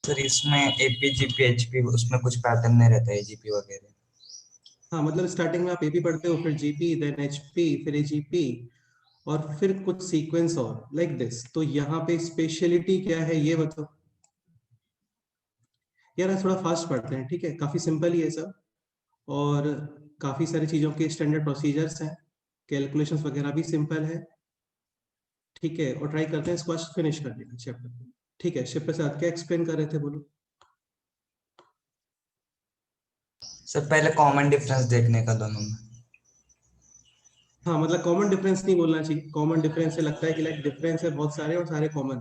Sir इसमें AP GP HP उसमें कुछ पैटर्न नहीं रहता है जीपी वगैरह। हाँ मतलब स्टार्टिंग में आप एपी पढ़ते हो, फिर जीपी, देन एचपी, फिर एजीपी, और फिर कुछ सीक्वेंस और लाइक दिस। तो यहाँ पे स्पेशलिटी क्या है ये बताओ यार। थोड़ा फास्ट पढ़ते हैं, ठीक है? काफी सिंपल ही है सब, और काफी सारी चीजों के स्टैंडर्ड प्रोसीजर्स हैं, कैलकुलेशंस वगैरह भी सिंपल है, ठीक है? और ट्राई करते हैं इसको आज फिनिश करने का चैप्टर, ठीक है? शिव प्रसाद क्या एक्सप्लेन कर रहे थे, बोलो। सर पहले कॉमन डिफरेंस देखने का दोनों में। हाँ मतलब कॉमन डिफरेंस नहीं बोलना चाहिए, कॉमन डिफरेंस से लगता है कि लाइक डिफरेंस है बहुत सारे और सारे कॉमन,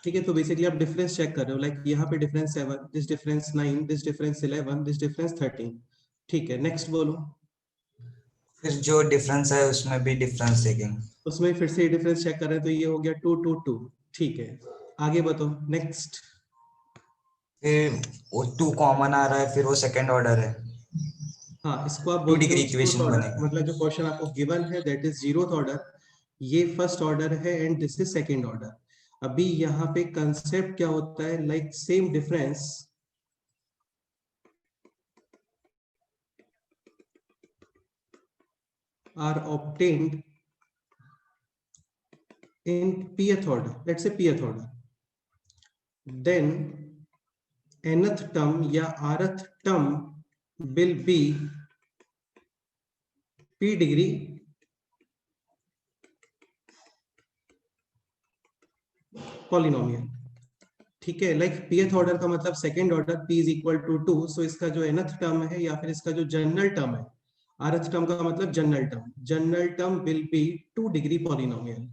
ठीक है? तो बेसिकली आप डिफरेंस चेक कर रहे हो, लाइक यहाँ पे difference 7, this difference 9, this difference 11, this difference 13, ठीक है? नेक्स्ट बोलो। फिर जो डिफरेंस है उसमें भी डिफरेंस देखेंगे। उसमें फिर से डिफरेंस चेक कर रहे हैं, तो ये हो गया 2 2 2, ठीक है? आगे बताओ नेक्स्ट। फिर वो टू कॉमन आ रहा है, फिर वो सेकंड ऑर्डर है। हाँ इसको आप टू बोलते हो डिग्री जीरोथ इक्वेशन ऑर्डर, बनेगा। मतलब जो क्वेश्चन आपको गिवन है दैट इज जीरोथ ऑर्डर, ये फर्स्ट ऑर्डर है and this is second order. अभी यहाँ पे कंसेप्ट क्या होता है, like same difference are obtained in pth order, let's say pth order, then nth term या rth term will be p degree polynomial, ठीक है? लाइक pth ऑर्डर का मतलब second order, p is equal to 2, so इसका जो nth term है या फिर इसका जो जनरल टर्म है, rth टर्म का मतलब general term will be 2 degree polynomial.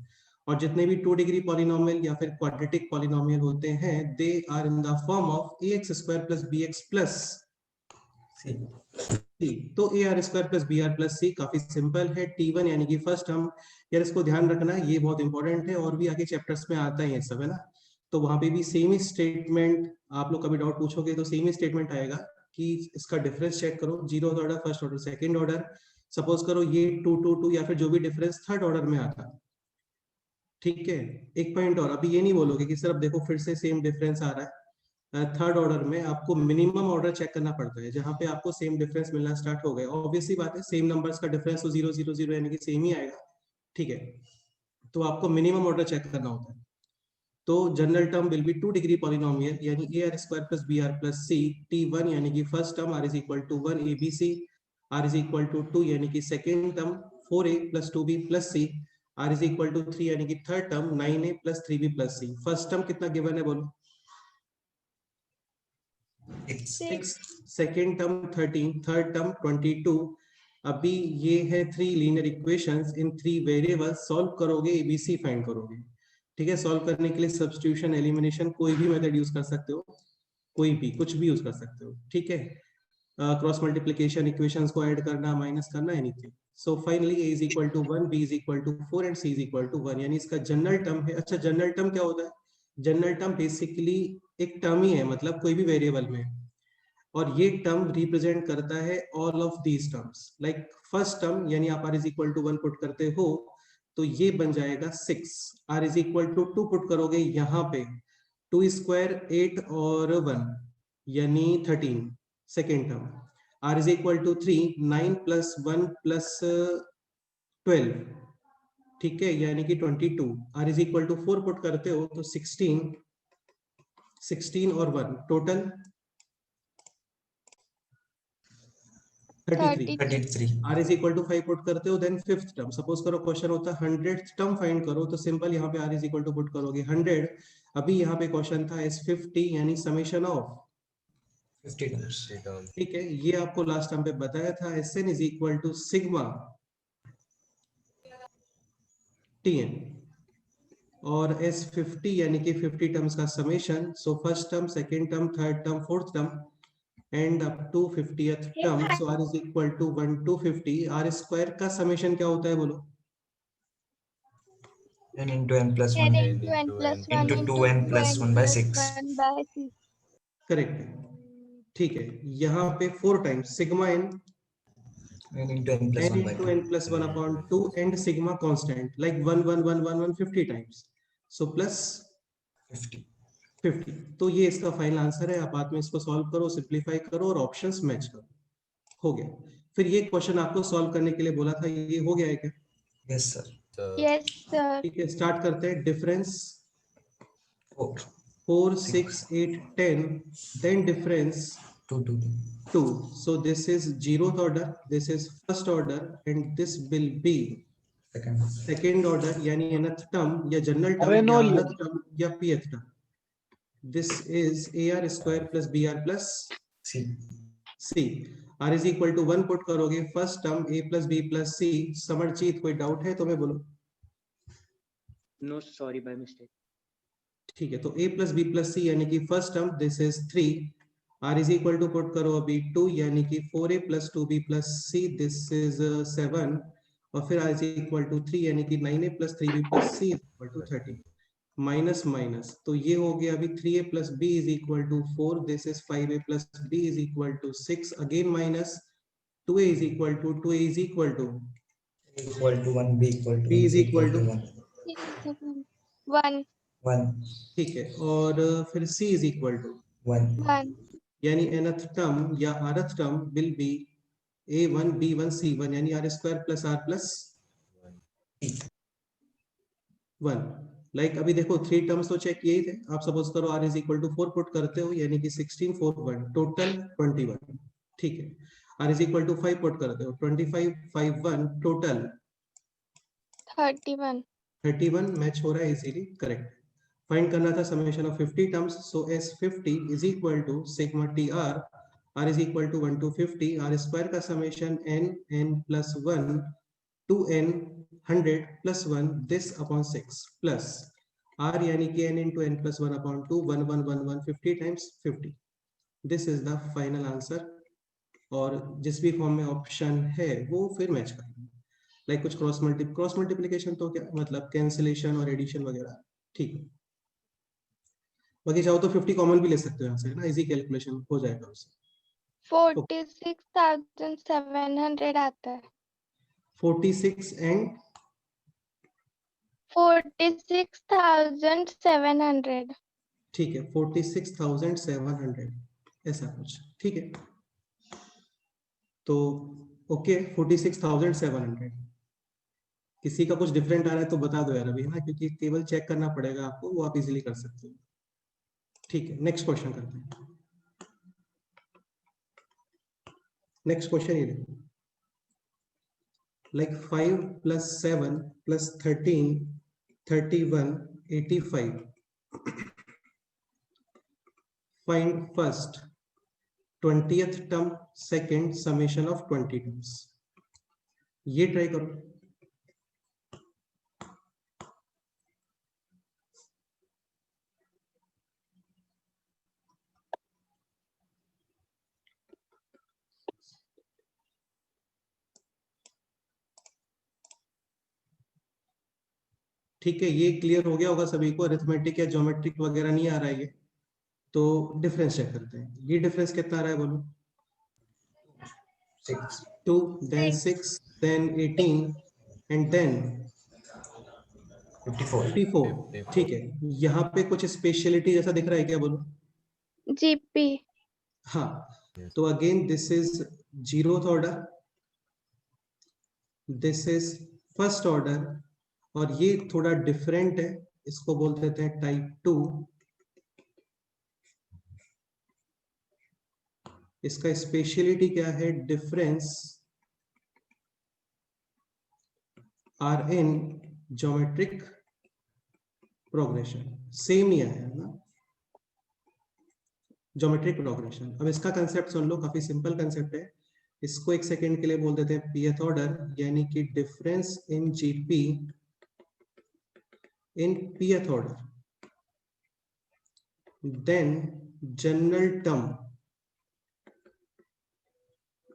और जितने भी 2 डिग्री पॉलिनोमियल या फिर क्वाड्रेटिक पॉलिनोमियल होते हैं, they are in the form of ax square plus bx plus C. C. तो A R square plus B R plus C काफी simple है। T1 यानी कि फर्स्ट टर्म, यार इसको ध्यान रखना, ये बहुत इंपॉर्टेंट है और भी आगे चैप्टर्स में आता है ये सब, है ना? तो वहां पे भी सेम ही स्टेटमेंट, आप लोग कभी डाउट पूछोगे तो सेम ही स्टेटमेंट आएगा कि इसका डिफरेंस चेक करो, zero order, first order, second order. Suppose करो ये 2 2 2 या फिर जो भी डिफरेंस थर्ड ऑर्डर में आता, ठीक है? एक पॉइंट और, अभी ये नहीं बोलोगे कि सर अब देखो फिर से सेम डिफरेंस आ रहा है, थर्ड ऑर्डर में आपको मिनिमम ऑर्डर चेक करना पड़ता है, जहां पे आपको सेम डिफरेंस मिलना स्टार्ट हो गया, ऑब्वियसली बात है सेम नंबर्स का डिफरेंस तो 0 0 0 यानी कि सेम ही आएगा, ठीक है? तो आपको मिनिमम ऑर्डर चेक करना होता है। तो general term will be 2 degree polynomial यानी A R square plus B R plus C. T1 यानी कि first term r is equal to 1 abc, r is equal to 2 यानी कि second term 4a plus 2b plus c, r is equal to 3 यानी कि third term 9a plus 3b plus c। First term कितना given है बोलो? 6, second term 13, third term 22। अभी ये है 3 लीनियर इक्वेशंस, इन 3 वेरिएबल्स सॉल्व करोगे, एबीसी फाइंड करोगे, ठीक है? सॉल्व करने के लिए सब्स्टिट्यूशन, एलिमिनेशन, कोई भी मेथड यूज कर सकते हो, कोई भी कुछ भी यूज कर सकते हो, ठीक है? क्रॉस मल्टीप्लिकेशन, इक्वेशंस को ऐड करना, माइनस करना, anything. So finally a is equal to 1, b is equal to 4 and c is equal to 1, यानी इसका जनरल टर्म है। अच्छा जनरल टर्म क्या होता है? जनरल टर्म बेसिकली एक टर्म ही है, मतलब कोई भी वेरिएबल में, और ये टर्म रिप्रेजेंट करता है all of these terms. Like first term यानी आप r is equal to 1 put करते हो तो ये बन जाएगा 6, r is equal to 2 put करोगे यहाँ पे, 2 स्क्वायर 8 और 1 यानी 13, second term. r is equal to 3, 9 plus 1 plus 12, ठीक है, यानी कि 22। r is equal to 4 put करते हो तो 16, 16 और 1 total 33। 33। r is equal to 5 put करते हो, देन फिफ्थ टर्म। सपोज करो क्वेश्चन होता है 100th टर्म फाइंड करो, तो सिंपल यहाँ पे r is equal to put करोगे 100। अभी यहाँ पे क्वेश्चन था S50 यानी समेशन ऑफ, 50 टर्म्स। ठीक है? ये आपको लास्ट टाइम पे बताया था, Sn is equal to sigma Tn, और S50 यानी कि 50 टर्म्स का summation, so first term, second term, third term, fourth term and up to 50th term. So r is equal to 1 to 50। r square का summation क्या होता है बोलो? n into n plus 1 n into n plus 1 into 2n into plus n 1 by plus 6। 1 by 6. Correct है, ठीक है? यहाँ पे 4 times sigma n, n into n plus n 1 by into 2। n plus 1 upon 2 and sigma constant, like 1 1 1 1 1 50 times, so plus 50 50। तो ये इसका final answer है। आप बाद में इसको सॉल्व करो, सिंप्लीफाई करो और ऑप्शंस मैच करो। हो गया। फिर ये क्वेश्चन आपको सॉल्व करने के लिए बोला था, ये हो गया है क्या? Yes sir. Yes, sir. ठीक है, स्टार्ट करते हैं। Difference 4 4 6 8 10, then difference 2 2 2. So this is 0th order, this is first order, and this will be second second order, यानी nth term या जनरल अबे टर्म no या लियो। nth term या pth term. This is AR square plus BR plus C C. R is equal to 1 put करोगे, first term A plus B plus C। Samarjeet, कोई doubt है तुम्हें? बोलो। No, sorry, by mistake. ठीक है, तो A plus B plus C यानी कि first term, this is 3। R is equal to put करो अभी 2 यानी कि 4A plus 2B plus C, this is 7। और फिर R is equal to 3 यानी कि 9A plus 3B plus C is equal to 30। Minus minus, तो ये हो गया अभी 3A plus B is equal to 4, this is 5A plus B is equal to 6, again minus, 2A is equal to 2A is equal to equal to 1 B equal to B 1 is C equal equal to to 1 One. 1 ठीक है, और फिर C is equal to 1 One. यानी nth term या rth term will B A1 B1 C1 यानी R square plus R plus 1। Like अभी देखो 3 terms तो चेक किए ही थे। आप सपोज करो R is equal to 4 put करते हो यानी कि 16 4 1 टोटल 21। ठीक है, R is equal to 5 put करते हो 25 5 1 टोटल 31. 31। मैच हो रहा है इजीली, करेक्ट। फाइंड करना था summation of 50 terms, so S50 is equal to sigma TR, R is equal to 1 to 50, R square का summation n plus 1 to n 100 plus 1 this upon 6 plus R यानी कि n into n plus 1 upon 2 1 1 1 1 50 times 50। This is the final answer. और जिस भी form में option है वो फिर मैच करेंगे। लाइक कुछ क्रॉस मल्टीप्लिकेशन तो क्या मतलब कैंसिलेशन और एडिशन वगैरह, ठीक है। बाकी चाहो तो 50 कॉमन भी ले सकते हो यहाँ से ना, इजी कैलकुलेशन हो जाएगा उससे। 46,700 आता है। 46 एंड 46,700. ठीक है 46,700 ऐसा कुछ, ठीक है। तो ओके 46,700। किसी का कुछ डिफरेंट आ रहा है तो बता दो यार अभी, है ना, क्योंकि टेबल चेक करना पड़ेगा आपको, वो आप इजीली कर सकते हो। ठीक है, नेक्स्ट क्वेश्चन करते हैं। नेक्स्ट क्वेश्चन ये देखो, like 5 plus 7 plus 13 31 85। Find first 20th term second summation of 20 terms. ये ट्राई करो। ठीक है, ये क्लियर हो गया होगा सभी को। अरिथमेटिक या ज्योमेट्रिक वगैरह नहीं आ रहा है ये, तो डिफरेंस चेक करते हैं। ये डिफरेंस कितना आ रहा है बोलो? 6 2 then 6 then 18 and then 54। ठीक है, यहाँ पे कुछ स्पेशलिटी जैसा दिख रहा है क्या बोलो? GP. हाँ, तो again this is 0th order, this is first order, और ये थोड़ा डिफरेंट है, इसको बोल देते हैं टाइप 2। इसका स्पेशलिटी क्या है? Difference are in geometric progression. Same ही है ना, ज्योमेट्रिक प्रोग्रेशन। अब इसका कंसेप्ट सुन लो, काफी सिंपल कंसेप्ट है। इसको एक सेकेंड के लिए बोल देते हैं pth ऑर्डर, यानी कि difference in GP in pth order, then general term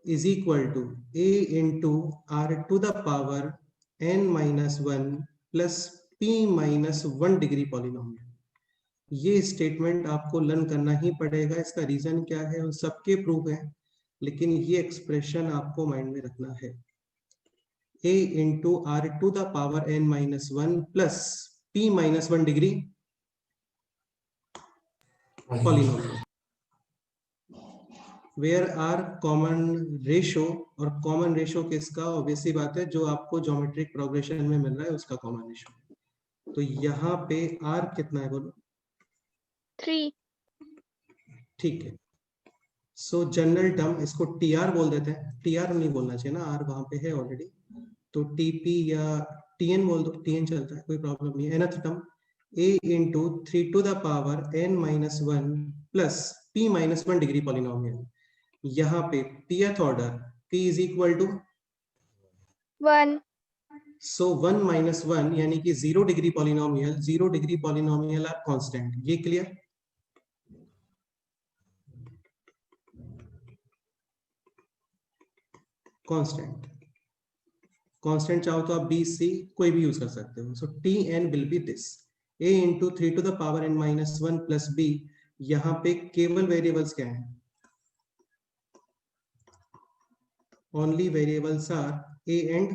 is equal to a into r to the power n minus 1 plus p minus 1 degree polynomial. ये स्टेटमेंट आपको लर्न करना ही पड़ेगा। इसका रीजन क्या है उन सबके प्रूफ है, लेकिन ये एक्सप्रेशन आपको माइंड में रखना है। a into r to the power n minus 1 plus p minus 1 degree polynomial where r common ratio, और common ratio किसका, ऑब्वियसली बात है जो आपको ज्योमेट्रिक प्रोग्रेशन में मिल रहा है उसका common ratio। तो यहाँ पे r कितना है बोलो? 3, ठीक है। सो जनरल टर्म इसको टीआर बोल देते हैं, टीआर नहीं बोलना चाहिए ना, आर वहां पे है ऑलरेडी, तो टीपी या टीएन बोल दो, टीएन चलता है, कोई प्रॉब्लम नहीं है। nth term a into 3 to the power n minus 1 plus p minus 1 degree polynomial. यहाँ पे pth order p is equal to 1, सो 1 minus 1 यानी कि 0 degree polynomial, 0 degree polynomial are constant. ये क्लियर? कांस्टेंट, कांस्टेंट चाहो तो आप बी सी कोई भी यूज कर सकते हो। So T N will be this a into 3 to the power n minus 1 plus b। यहाँ पे केवल वेरिएबल्स क्या हैं? Only variables are a and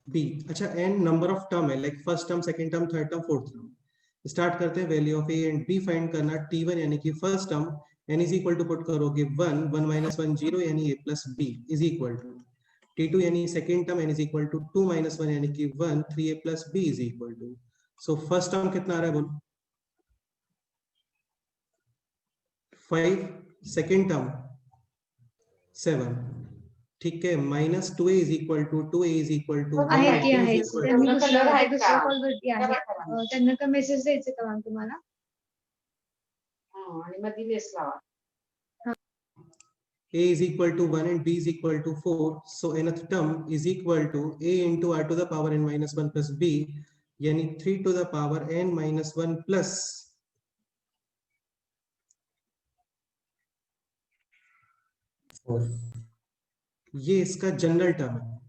b। अच्छा, n नंबर ऑफ टर्म है, like first term, second term, third term, fourth term. Start करते हैं value of a and b find करना। t1 यानी कि first term n is equal to put करोगे 1, 1 minus 1 0 यानी a plus b is equal to t2 यानी second term n is equal to 2 minus 1 यानी कि 1, 3a plus b is equal to. So first term कितना आ रहा है बोलो? 5, सेकंड टर्म 7, ठीक है, minus 2a is equal to 2a is equal to 1 आहेत and की b is आहेत, equal त्यांनी to दुसऱ्या कॉलवरती आहे, त्यांना का मेसेज द्यायचे का मॅम तुम्हाला? आणि मग दिलेस लावा. a is equal to 1 and b is equal to 4. So nth term is equal to a into r to the power n minus 1 plus b, यानी 3 to the power n minus 1 plus 4। ये इसका general term है।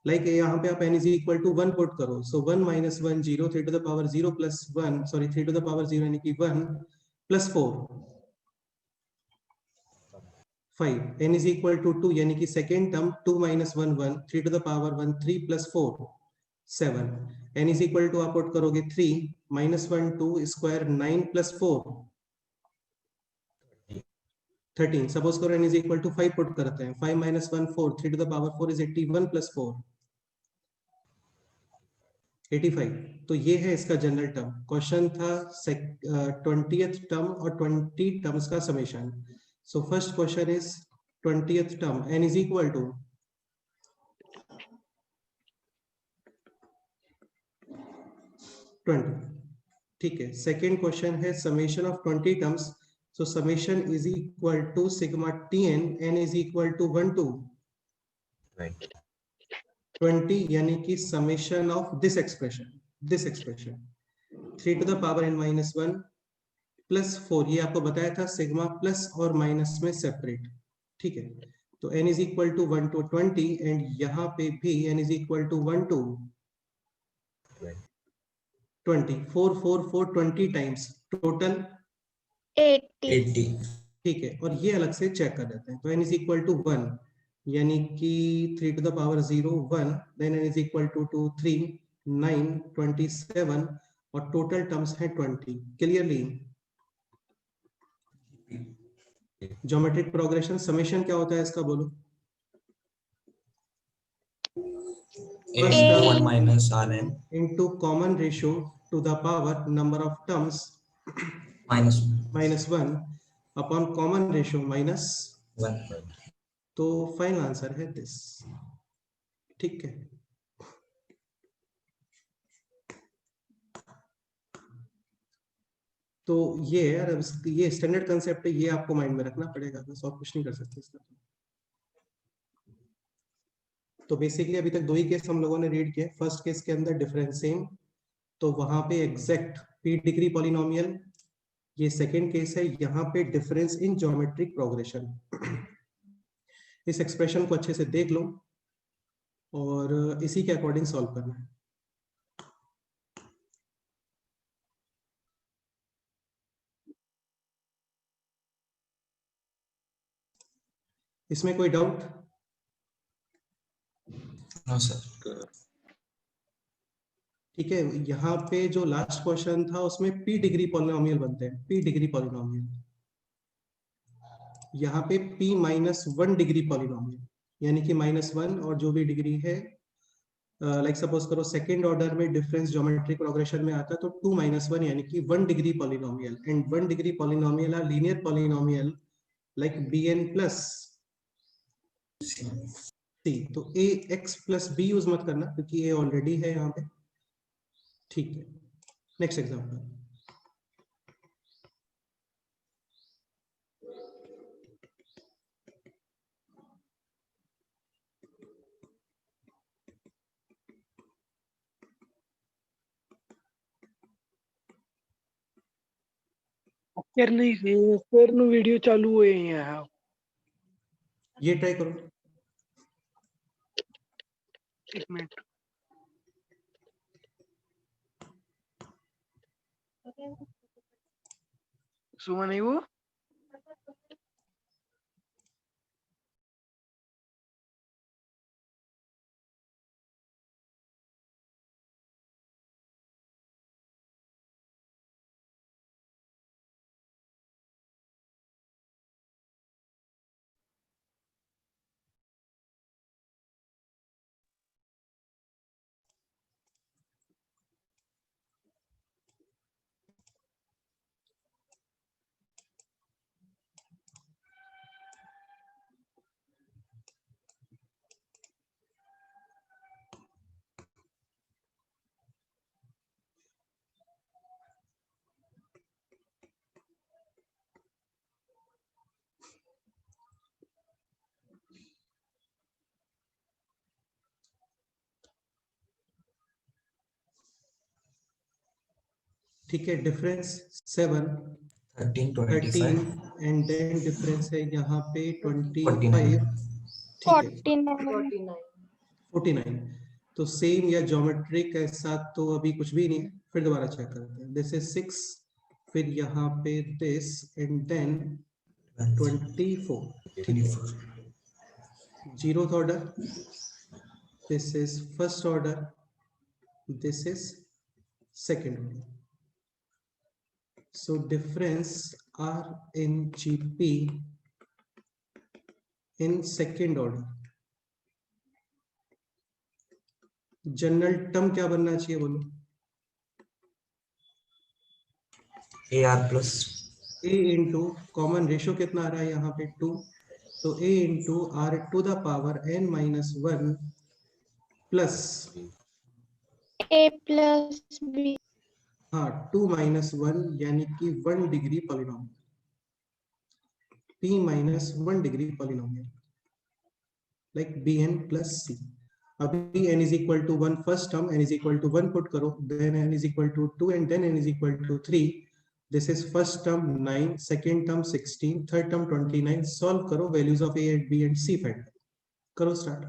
Like यहाँ पे आप n is equal to 1 put करो, so 1 minus 1 0, 3 to the power 0 plus 1, sorry 3 to the power 0 यानी कि 1 plus 4 5, n is equal to 2 यानी कि second term 2 minus 1 1, 3 to the power 1 3 plus 4 7, n is equal to आप put करोगे 3 minus 1 2 square 9 plus 4 13। Suppose करो n is equal to 5 put करते हैं, 5 minus 1 4, 3 to the power 4 is 81 plus 4 85। तो ये है इसका जनरल टर्म। क्वेश्चन था 20th टर्म और 20 टर्म्स का summation. So first question is 20th term n is equal to 20, ठीक है। सेकेंड क्वेश्चन है summation of 20 terms. So summation is equal to sigma tn, n is equal to 1 to 20 यानी कि summation of this expression 3 to the power n minus 1 plus 4, ये आपको बताया था sigma plus और माइनस में सेपरेट, ठीक है। तो n is equal to 1 to 20 and यहाँ पे भी n is equal to 1 to 20, 4 4 4 20 times, total 80, 80। ठीक है। और ये अलग से चेक कर देते हैं। तो n is equal to 1 यानी कि 3 to the power 0 1, then n is equal to 2 3 9 27 और टोटल टर्म्स है 20। क्लियरली ज्योमेट्रिक प्रोग्रेशन समेशन क्या होता है इसका बोलो? a into 1 minus rn into common ratio to the power number of terms minus 1 upon common ratio minus 1। तो final answer है this, ठीक है। तो ये यार ये स्टैंडर्ड कंसेप्ट है, ये आपको माइंड में रखना पड़ेगा, बस और कुछ नहीं कर सकते इसका। तो बेसिकली अभी तक दो ही केस हम लोगों ने रीड किए। फर्स्ट केस के अंदर डिफरेंस सेम, तो वहां पे एग्जैक्ट पी डिग्री पॉलिनोमियल। ये सेकेंड केस है, यहाँ पे डिफरेंस इन ज्योमेट्रिक प्रोग्रेशन। इस एक्सप्रेशन को अच्छे से देख लो और इसी के अकॉर्डिंग सॉल्व करना है। इसमें कोई डाउट? No sir. ठीक है, यहाँ पे जो लास्ट क्वेश्चन था उसमें p डिग्री पॉलिनोमियल बनते हैं, p डिग्री पॉलिनोमियल। यहाँ पे p -1 डिग्री पॉलिनोमियल, यानी कि -1 और जो भी डिग्री है, लाइक सपोज करो सेकेंड ऑर्डर में डिफरेंस ज्योमेट्रिक प्रोग्रेशन में आता है तो 2 - 1 यानी कि 1 degree polynomial, and 1 degree polynomial are linear polynomial like bn plus c। तो a x plus b use मत करना क्योंकि a ऑलरेडी है यहाँ पे। ठीक है, नेक्स्ट एग्जाम्पल। फिर नहीं सी फिर नु वीडियो चालू हुए हैं। ये ट्राई करो। एक मिनट सुबह नहीं वो ठीक है, डिफरेंस 7 13 13 25 एंड देन डिफरेंस है यहाँ पे 25। 49 ठीक है, 49 49। तो सेम या ज्योमेट्री के साथ तो अभी कुछ भी नहीं है, फिर दोबारा चेक करते हैं। दिस इज 6, फिर यहाँ पे दिस एंड देन 24। ठीक है, 24 zeroth order, this is first order, this is second order. So difference are in GP in second order. General term क्या बनना चाहिए बोलो? AR plus a into common ratio कितना आ रहा है यहाँ पे 2, तो a into r to the power n -1 plus A plus B हाँ 2 - 1 यानी कि 1 degree polynomial, p -1 degree polynomial like bn plus c। अभी n is equal to 1 first term, n is equal to 1 put करो, then n is equal to 2 and then n is equal to 3। this is first term 9, second term 16, third term 29। Solve करो, values of a and b and c find करो, start.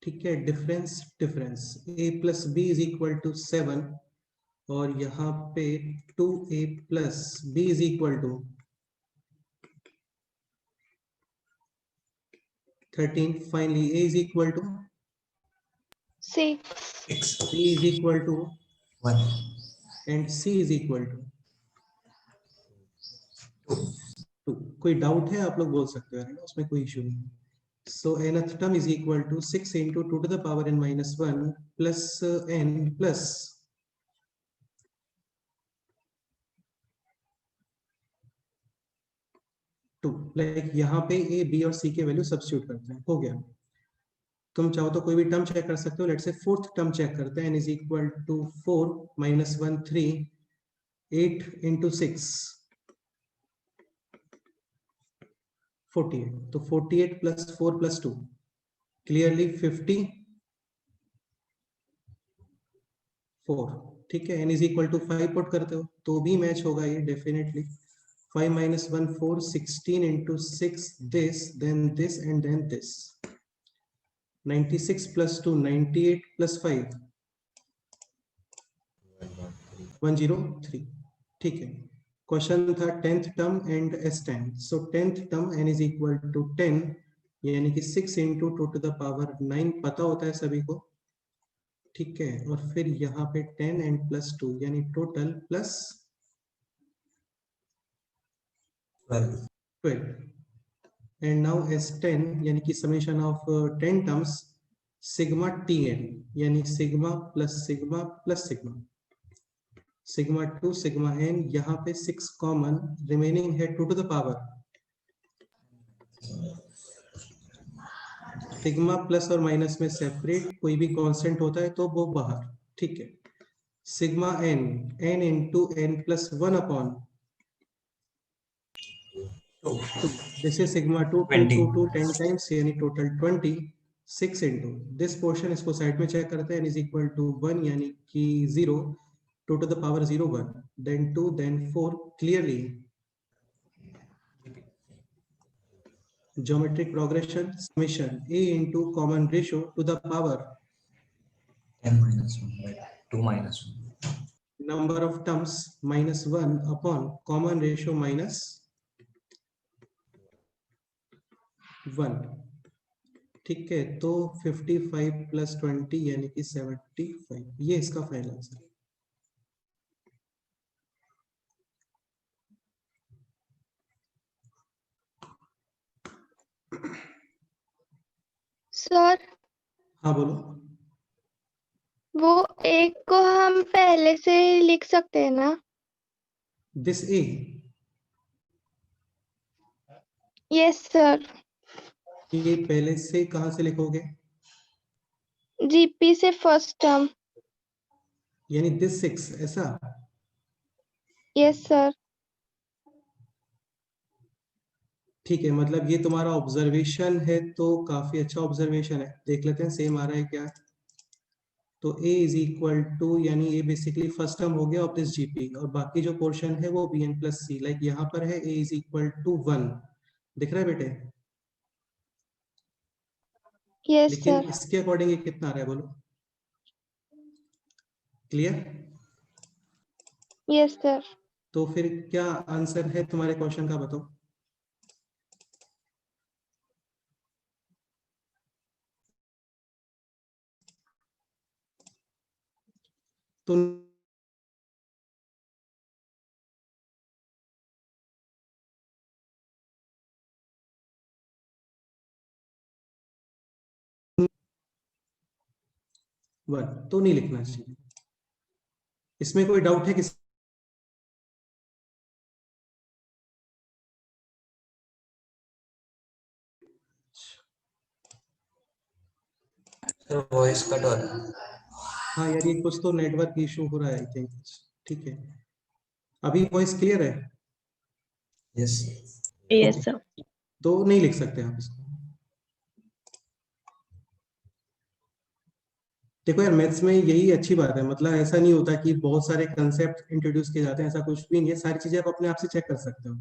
ठीक है, difference difference a plus b is equal to 7 और यहाँ पे 2a plus b is equal to 13। Finally a is equal to 6 6 b is equal to 1 and c is equal to 2। कोई doubt है आप लोग बोल सकते हो, उसमें कोई इशू नहीं। सो nth term is equal to 6 into 2 to the power n minus 1 plus n plus 2। Like यहाँ पे a b और c के वैल्यू सब्स्टिट्यूट करते हैं, हो गया। तुम चाहो तो कोई भी टर्म चेक कर सकते हो। लेट्स से फोर्थ टर्म चेक करते हैं। n is equal to 4 minus 1 3 8 into 6 48। तो 48 plus 4 plus 2 क्लियरली 54। ठीक है, n is equal to 5 put करते हो तो भी मैच होगा ये definitely. 5 minus 1 4 16 into 6 this then this and then this। 96 plus 2 98 plus 5 103। ठीक है, क्वेश्चन था 10th term and s10। So 10th term n is equal to 10 यानी कि 6 into 2 to the power 9 पता होता है सभी को। ठीक है, और फिर यहाँ पे 10 and plus 2 यानी total plus 12। And now s10 यानी कि summation of 10 terms sigma tn यानी sigma plus sigma plus sigma, sigma 2 sigma n। यहाँ पे 6 कॉमन, रिमेनिंग है 2 to the power sigma plus और माइनस में सेपरेट, कोई भी कांस्टेंट होता है तो वो बाहर। ठीक है, sigma n n into n plus 1 upon 2। This is sigma 2 2 2 2 10 times यानी टोटल 20। 6 into दिस पोर्शन, इसको साइड में चेक करते हैं। n is equal to 1 यानी कि 0 2 to the power 0 1 then 2 then 4 clearly geometric progression summation a into common ratio to the power n minus 1 by 2 minus 1 number of terms minus 1 upon common ratio minus 1। ठीक है, तो 55 plus 20 यानी कि 75, ये इसका final answer. Sir हाँ बोलो। वो एक को हम पहले से लिख सकते हैं ना? This A, yes sir. ये पहले से कहां से लिखोगे? जीपी से फर्स्ट टर्म। यानी दिस 6 ऐसा। Yes sir. ठीक है, मतलब ये तुम्हारा ऑब्जर्वेशन है तो काफी अच्छा ऑब्जर्वेशन है। देख लेते हैं सेम आ रहा है क्या। तो a इज इक्वल टू यानी a बेसिकली फर्स्ट टर्म हो गया ऑफ दिस जीपी, और बाकी जो पोर्शन है वो bn प्लस सी। लाइक यहाँ पर है a इज इक्वल टू 1, दिख रहा है बेटे? यस लेकिन सर। इसके अकॉर्डिंग ये कितना आ रहा है बोलो? क्लियर? Yes sir. तो फिर क्या आंसर है तुम्हारे क्वेश्चन का बताओ। तो वन तो नहीं लिखना चाहिए। इसमें कोई डाउट है किसी? वॉइस कट हो रहा है। हाँ यार, ये कुछ तो नेटवर्क इशू हो रहा है आई थिंक। ठीक है, अभी वॉइस क्लियर है? Yes yes sir. तो नहीं लिख सकते आप इसको। देखो यार, मैथ्स में यही अच्छी बात है, मतलब ऐसा नहीं होता कि बहुत सारे कंसेप्ट इंट्रोड्यूस किए जाते हैं, ऐसा कुछ भी नहीं है। सारी चीजें आप अपने आप से चेक कर सकते हो।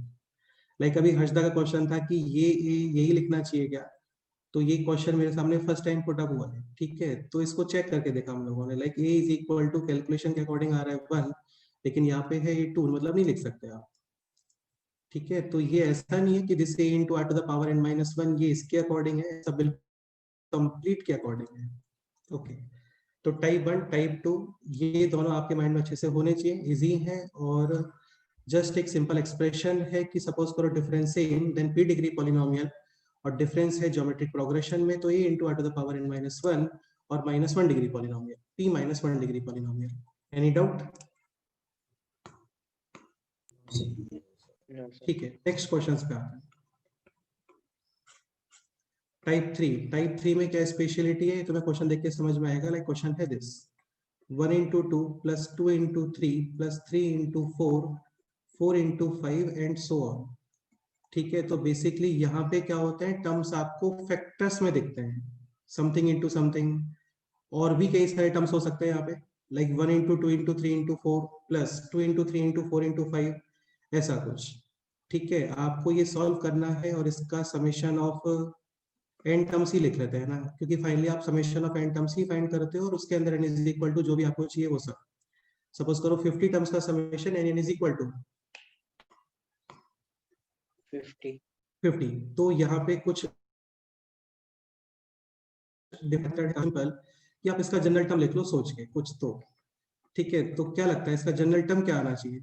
लाइक अभी हर्षदा का क्वेश्चन था कि ये यही लिखना चाहिए क्या, तो ये क्वेश्चन मेरे सामने फर्स्ट टाइम पुट अप हुआ है। ठीक है, तो इसको चेक करके देखा हम लोगों ने। Like a is equal to calculation के अकॉर्डिंग आ रहा है 1, लेकिन यहाँ पे है 2, मतलब नहीं लिख सकते आप। ठीक है, तो ये ऐसा नहीं है कि this a into r to the power n minus 1 ये इसके अकॉर्डिंग है, सब बिल्कुल कंप्लीट के अकॉर्डिंग है। ओके, तो टाइप 1 टाइप 2 ये दोनों आपके माइंड में अच्छे से होने चाहिए, इजी है और जस्ट एक सिंपल एक्सप्रेशन है कि सपोज करो difference same then p degree polynomial और डिफरेंस है ज्योमेट्रिक प्रोग्रेशन में, तो a into r to the power n-1 और -1 degree polynomial p -1 degree polynomial. Any doubt? No, sir. ठीक है, नेक्स्ट क्वेश्चंस पे आते हैं। टाइप 3 में क्या स्पेशलिटी है तुम्हें क्वेश्चन देख के समझ में आएगा। लाइक क्वेश्चन है this 1 into 2 plus 2 into 3 plus 3 into 4 4 into 5 and so on। ठीक है, तो बेसिकली यहाँ पे क्या होता है, टर्म्स आपको फैक्टर्स में दिखते हैं, समथिंग इनटू समथिंग, और भी कई सारे टर्म्स हो सकते हैं यहाँ पे, like 1 into 2 into 3 into 4 plus 2 into 3 into 4 into 5, ऐसा कुछ। ठीक है, आपको ये सॉल्व करना है और इसका समेशन ऑफ एन टर्म्स ही लिख लेते हैं ना, क्योंकि फाइनली आप समेशन ऑफ एन टर्म्स ही फाइंड करते हो और उसके अंदर n इज इक्वल टू जो भी आपको चाहिए वो सब। सपोज करो 50 टर्म्स का summation n is equal to 50, तो यहाँ पे कुछ सिंपल कि आप इसका जनरल टर्म लिख लो सोच के कुछ तो। ठीक है, तो क्या लगता है इसका जनरल टर्म क्या आना चाहिए?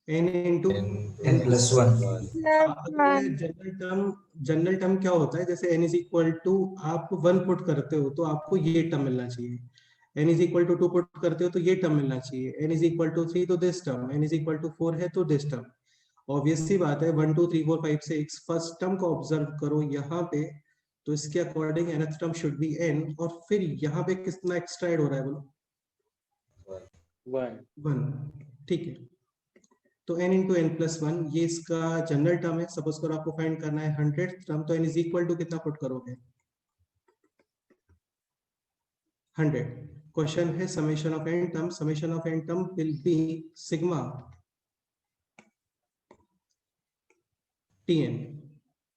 n into n+1। General term क्या होता है, जैसे n इज इक्वल टू आप 1 पुट करते हो तो आपको ये टर्म मिलना चाहिए, n is equal to 2 put करते हो तो ये टर्म मिलना चाहिए, n इज इक्वल टू 3 तो this term, n is equal to 4 है तो दिस टर्म। ऑब्वियस सी बात है 1 2 3 4 5 6 फर्स्ट टर्म को ऑब्जर्व करो यहाँ पे, तो इसके according nth term should be n, और फिर यहाँ पे कितना एक्स्ट्रा ऐड हो रहा है बोलो? 1। ठीक है, तो n इंटू n+1 ये इसका जनरल टर्म है। सपोज करो आपको फाइंड करना है 100th टर्म, तो n इज इक्वल टू कितना पुट करोगे? 100। क्वेश्चन है summation of n term, summation of n term will B sigma tn।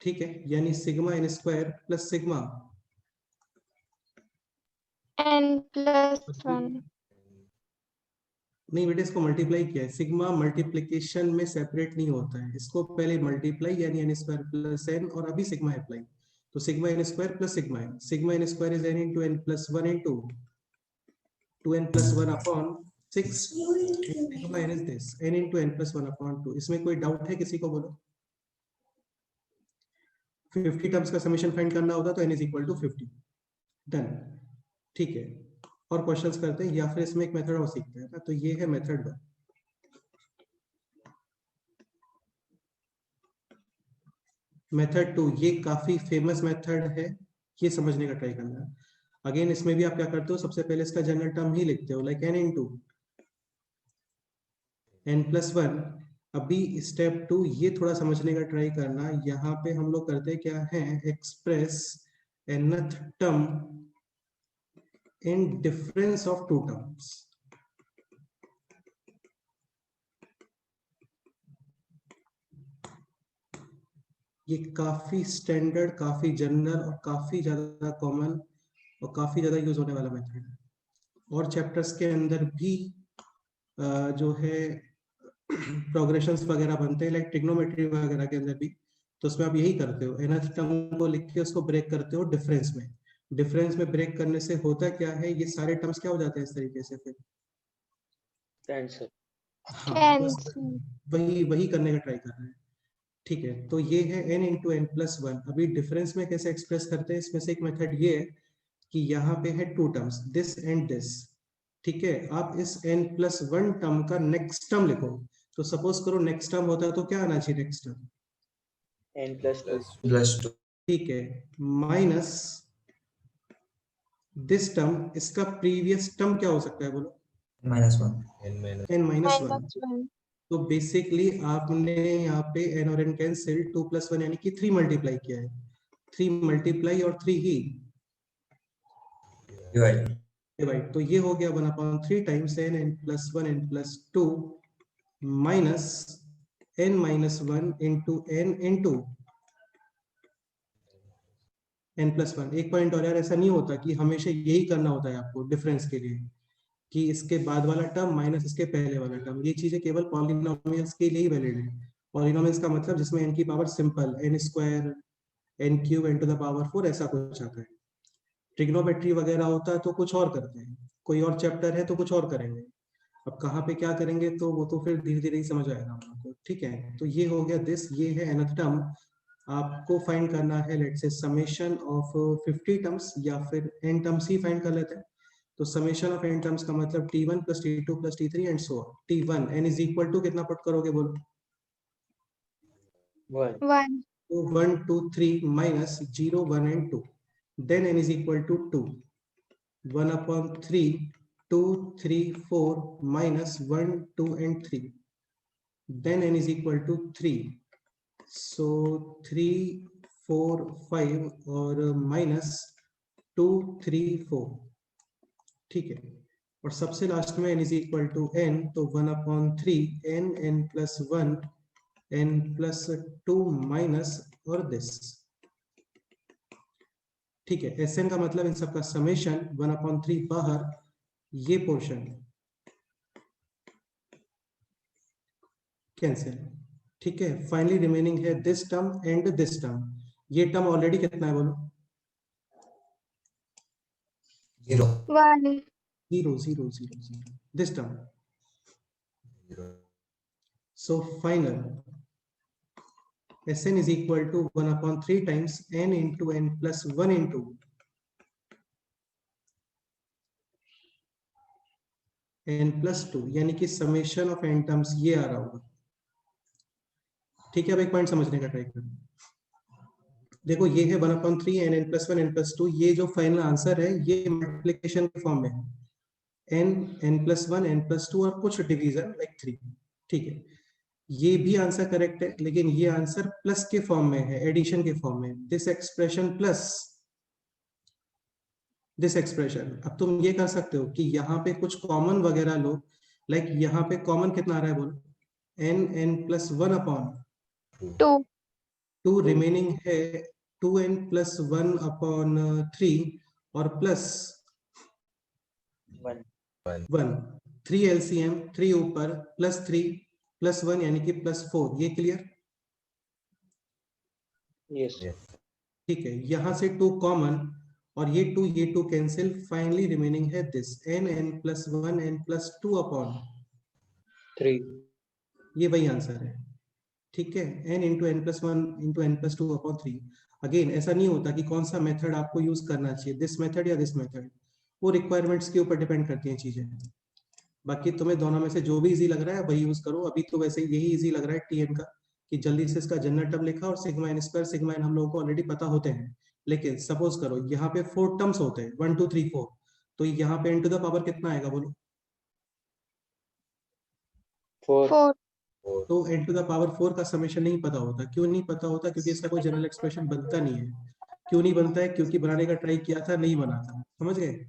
ठीक है, यानी sigma n square plus sigma n+1। नहीं बेटे, इसको मल्टीप्लाई किया है, सिग्मा मल्टीप्लिकेशन में सेपरेट नहीं होता है, इसको पहले मल्टीप्लाई यानी n स्क्वायर प्लस n और अभी सिग्मा अप्लाई, तो sigma n square plus sigma n, sigma n square is n into n+1 into 2n+1 upon 6, sigma n is this n into n+1 upon 2। इसमें कोई doubt है किसी को? बोलो। 50 terms का समेशन फाइंड करना होगा तो n is equal to 50। Done. ठीक है, और क्वेश्चंस करते हैं, या फिर इसमें एक मेथड और सीखते हैं ना, तो ये है मेथड 1। मेथड 2 ये काफी फेमस मेथड है, ये समझने का ट्राई करना है। अगेन इसमें भी आप क्या करते हो, सबसे पहले इसका जनरल टर्म ही लिखते हो, लाइक n इंटू n+1। अभी स्टेप 2 ये थोड़ा समझने का ट्राई करना, यहाँ पे हम लोग करते क्या है, express nth term in difference of two terms। ये काफी स्टैंडर्ड, काफी जनरल और काफी ज्यादा कॉमन और काफी ज्यादा यूज होने वाला मेथड है, और चैप्टर्स के अंदर भी जो है प्रोग्रेशंस वगैरह बनते हैं, लाइक ट्रिग्नोमेट्री वगैरह के अंदर भी, तो उसमें आप यही करते हो, nth टर्म को लिख के उसको ब्रेक करते हो डिफरेंस में। डिफरेंस में ब्रेक करने से होता क्या है, ये सारे टर्म्स क्या हो जाते हैं इस तरीके से, फिर कैंसिल। हाँ, बस वही करने का ट्राई कर रहे हैं। ठीक है, तो ये है n इंटू n+1। अभी डिफरेंस में कैसे एक्सप्रेस करते हैं, इसमें से एक मेथड ये है कि यहाँ पे है 2 टर्म्स, दिस एंड दिस। ठीक है, आप इस n+1 टर्म का नेक्स्ट टर्म लिखो, तो सपोज करो नेक्स्ट टर्म होता है तो क्या आना चाहिए नेक्स्ट टर्म? n+2। ठीक है, माइनस दिस टर्म, इसका प्रीवियस टर्म क्या हो सकता है बोलो? -1। n-1। तो बेसिकली आपने यहाँ पे n और n कैंसिल, 2 + 1 यानी कि 3 मल्टीप्लाई किया है, 3 मल्टीप्लाई और 3 ही डिवाइड, तो ये हो गया 1/3 times n n+1 n+2 minus n-1 into n into n+1। एक पॉइंट और यार, ऐसा नहीं होता कि हमेशा यही करना होता है आपको डिफरेंस के लिए, कि इसके बाद वाला टर्म माइनस इसके पहले वाला टर्म, ये चीजें केवल पॉलिनोमियल्स के लिए ही वैलिड है। पॉलिनोमियल्स का मतलब जिसमें n की power simple n square n cube n to the power 4 ऐसा कुछ आता है। ट्रिग्नोमेट्री वगैरह होता है तो कुछ और करते हैं, कोई और चैप्टर है तो कुछ और करेंगे। अब कहाँ पे क्या करेंगे तो वो तो फिर धीरे धीरे ही समझ आएगा हम लोग को। ठीक है, तो ये हो गया दिस, ये है nth टर्म। आपको फाइंड करना है let's say summation of 50 terms या फिर n टर्म्स ही फाइंड कर लेते हैं। तो समेशन ऑफ n टर्म्स का मतलब t1 plus t2 plus t3 and so on. t1 n is equal to कितना पुट करोगे बोलो? 1. 1. तो 1 2 3 minus 0 1 and 2, then n is equal to 2, 1 upon 3 2 3 4 minus 1 2 and 3, then n is equal to 3, so 3 4 5 और minus 2 3 4। ठीक है, और सबसे last में n is equal to n, तो 1 upon 3 n n plus 1 n plus 2 minus और this। ठीक है, Sn का मतलब इन सबका समेशन 1 upon 3 बाहर, ये पोर्शन कैंसिल। ठीक है, फाइनली रिमेनिंग है this term and this term. ये टर्म ऑलरेडी कितना है बोलो? 0 1. 0 0 0 0, this term. So final Sn is equal to 1 upon 3 times n into n plus 1 into n plus 2, यानी कि समेशन ऑफ n टर्म्स ये आ रहा होगा। ठीक है, अब एक पॉइंट समझने का ट्राई करो। देखो ये है 1 upon 3 n n plus 1 n plus 2, ये जो फाइनल आंसर है ये मल्टीप्लिकेशन के फॉर्म में है, n n plus 1 n plus 2 और कुछ डिवीजन लाइक 3। ठीक है, ये भी आंसर करेक्ट है, लेकिन ये आंसर प्लस के फॉर्म में है, एडिशन के फॉर्म में, this expression plus this expression. अब तुम ये कर सकते हो कि यहाँ पे कुछ कॉमन वगैरह लो, लाइक यहाँ पे कॉमन कितना आ रहा है बोलो? n n plus 1 upon 2. 2, remaining है 2n plus 1 upon 3 और प्लस 1. 1, 3 LCM, 3 ऊपर प्लस 3 प्लस 1 यानी कि प्लस 4। ये क्लियर? Yes. ठीक है, यहां से 2 कॉमन और ये 2 कैंसिल, फाइनली रिमेनिंग है this n n plus 1 n plus 2 upon 3. ये वही आंसर है। ठीक है, n into n plus 1 into n plus 2 upon 3। Again ऐसा नहीं होता कि कौन सा मेथड आपको यूज करना चाहिए, दिस मेथड या दिस मेथड, वो रिक्वायरमेंट्स के ऊपर डिपेंड करती हैं चीजें। बाकी तुम्हें दोनों में से जो भी इजी लग रहा है वही यूज करो। अभी तो वैसे यही इजी लग रहा है टीएन का, कि जल्दी से इसका जनरल टर्म लिखा और sigma n square sigma n हम लोगों को ऑलरेडी पता होते हैं। लेकिन सपोज करो यहाँ पे 4 टर्म्स होते हैं 1 2 3 4, तो यहाँ पे n टू द पावर कितना आएगा बोलो? 4. 4. तो n टू द पावर 4 का समेशन नहीं पता होता। क्यों नहीं पता होता? क्योंकि इसका कोई जनरल एक्सप्रेशन बनता नहीं है। क्यों नहीं बनता है? क्योंकि बनाने का ट्राई किया था, नहीं बना था। समझ गए?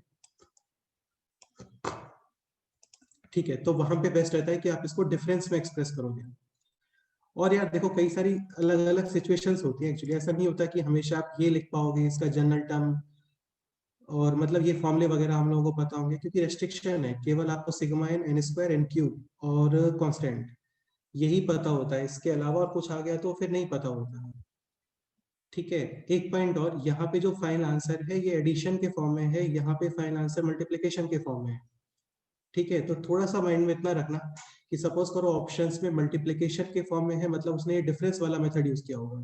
ठीक है, तो वहां पे बेस्ट रहता है कि आप इसको डिफरेंस में एक्सप्रेस करोगे। और यार देखो कई सारी अलग अलग सिचुएशंस होती हैं एक्चुअली, ऐसा नहीं होता कि हमेशा आप ये लिख पाओगे इसका जनरल टर्म, और मतलब ये फॉर्मूले वगैरह हम लोगों को पता होंगे, क्योंकि रेस्ट्रिक्शन है, केवल आपको sigma n n square n cube और कांस्टेंट यही पता होता है, इसके अलावा और कुछ आ गया तो फिर नहीं पता होता। ठीक है, एक पॉइंट और, यहाँ पे जो फाइनल आंसर है ये एडिशन के फॉर्म में है, यहाँ पे फाइनल आंसर मल्टीप्लिकेशन के फॉर्म में है। ठीक है, तो थोड़ा सा माइंड में इतना रखना कि सपोज करो ऑप्शंस में मल्टीप्लिकेशन के फॉर्म में है, मतलब उसने डिफरेंस वाला मेथड यूज किया होगा।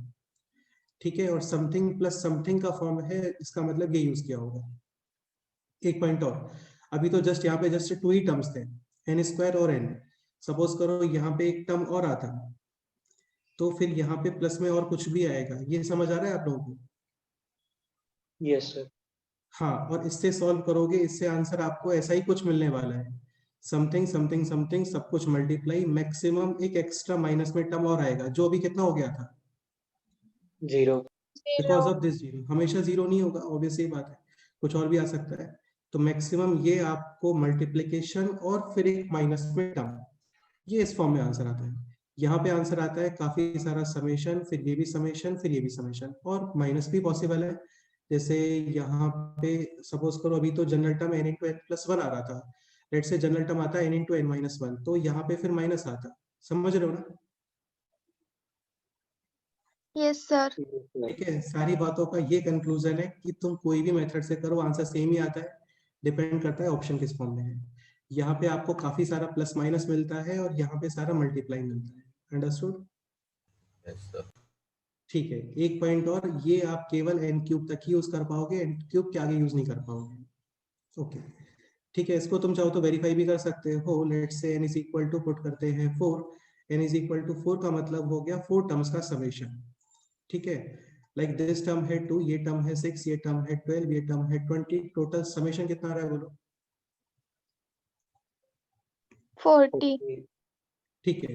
ठीक है, और समथिंग प्लस समथिंग का फॉर्म है, इसका मतलब ये यूज किया होगा। एक पॉइंट और, अभी तो जस्ट यहाँ पे जस्ट 2 ही टर्म्स थे, n स्क्वायर और n। सपोज करो यहाँ पे एक टर्म और आता तो फिर यहाँ पे प्लस में और कुछ भी आएगा। ये समझ आ रहा है आप लोगों को? Yes, sir. हाँ, और इससे सॉल्व करोगे, इससे आंसर आपको ऐसा ही कुछ मिलने वाला है, समथिंग समथिंग समथिंग सब कुछ मल्टीप्लाई, मैक्सिमम एक एक्स्ट्रा माइनस में टर्म और आएगा, जो अभी कितना हो गया था? 0. Because of this 0। हमेशा 0 नहीं होगा, ऑब्वियस ही बात है, कुछ और भी आ सकता है। तो मैक्सिमम ये आपको मल्टीप्लिकेशन और फिर एक माइनस में टर्म, ये इस फॉर्म में आंसर आता है। यहाँ पे आंसर आता है काफी सारा समेशन, फिर ये भी समेशन, फिर ये भी समेशन, और माइनस भी पॉसिबल है। जैसे यहाँ पे सपोज करो अभी तो general term n into n plus 1 आ रहा था, लेट्स से जनरल टर्म आता है n into n minus 1, तो यहाँ पे फिर माइनस आता। समझ रहे हो ना? Yes sir. ठीक है, सारी बातों का ये कंक्लूजन है कि तुम कोई भी मेथड से करो आंसर सेम ही आता है, डिपेंड करता है ऑप्शन किस फॉर्म में है। यहाँ पे आपको काफी सारा प्लस माइनस मिलता है और यहाँ पे सारा मल्टीप्लाई मिलता है। अंडरस्टूड? ठीक है, एक पॉइंट और, ये आप केवल n क्यूब तक ही यूज कर पाओगे, n क्यूब के आगे यूज नहीं कर पाओगे। ओके ठीक है, इसको तुम चाहो तो वेरीफाई भी कर सकते हो। Let's say n is equal to put करते हैं 4, n इज इक्वल टू 4 का मतलब हो गया 4 टर्म्स का समेशन। ठीक है, लाइक दिस टर्म है 2, ये टर्म है 6, ये टर्म है 12, ये टर्म है 20, टोटल समेशन कितना आ रहा है बोलो? 40। ठीक है,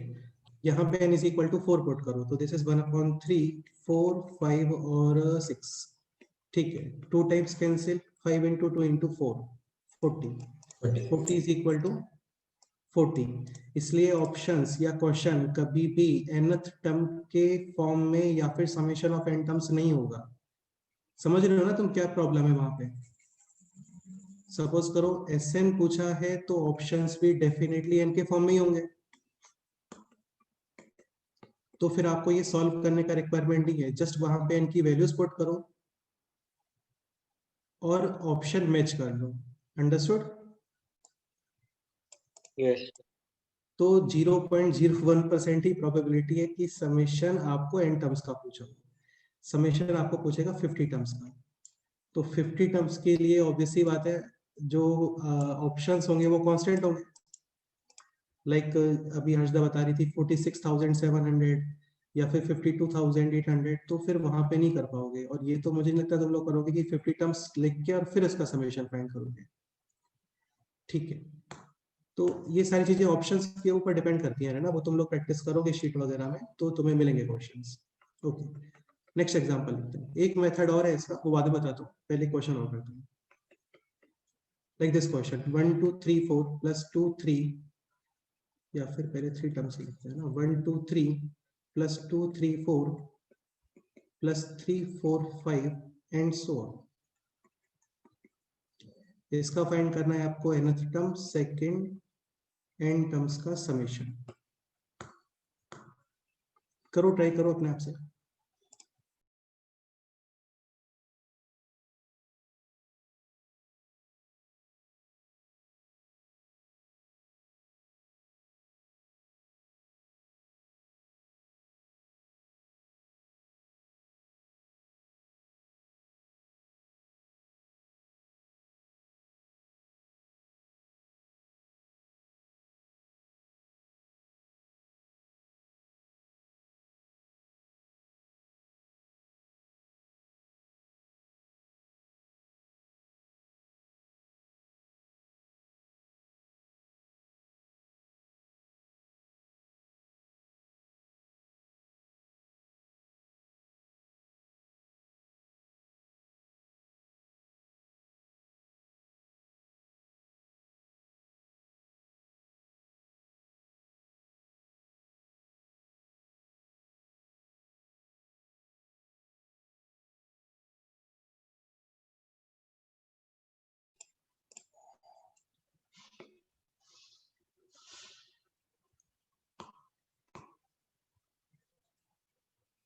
यहाँ पे n is equal to 4 put करो तो दिस इज 1/3, 4, 5 और 6। ठीक है, 2 times cancel, 5 into 2 into 4, 40, 40 is equal to 40। इसलिए ऑप्शंस या क्वेश्चन कभी भी nth टर्म के फॉर्म में या फिर समेशन ऑफ n टर्म्स नहीं होगा। समझ रहे हो ना तुम क्या प्रॉब्लम है वहां पे? सपोज करो Sn पूछा है तो ऑप्शंस भी डेफिनेटली n के फॉर्म में ही होंगे, तो फिर आपको ये सॉल्व करने का रिक्वायरमेंट नहीं है, जस्ट वहां पे n की वैल्यूज पुट करो और ऑप्शन मैच कर लो। अंडरस्टूड? यस तो 0.01% ही प्रोबेबिलिटी है कि समेशन आपको n टर्म्स का पूछा, समेशन आपको पूछेगा 50 टर्म्स का। तो 50 टर्म्स के लिए ऑब्वियसली बात है जो ऑप्शंस होंगे वो कांस्टेंट होंगे। लाइक अभी हर्षदा बता रही थी 46,700 या फिर 52,800, तो फिर वहां पे नहीं कर पाओगे। और ये तो मुझे नहीं लगता तुम लोग करोगे कि 50 टर्म्स लिख के और फिर इसका समेशन फाइंड करोगे। ठीक है, तो ये सारी चीजें ऑप्शंस के ऊपर डिपेंड करती हैं ना, वो तुम लोग प्रैक्टिस करोगे शीट वगैरह में तो तुम्हें मिलेंगे क्वेश्चंस। ओके, नेक्स्ट एग्जांपल लेते हैं। एक मेथड और है इसका, वो बाद में बताता हूँ, पहले क्वेश्चन और करते हैं। लाइक दिस क्वेश्चन 1 2 3 4 प्लस 2 3, या फिर पहले 3 टर्म्स लिखते हैं ना, 1 2 3 plus 2 3 4 plus 3 4 5 and so on. इसका फाइंड करना है आपको nth term, second n terms का समेशन। करो, ट्राई करो अपने आप से।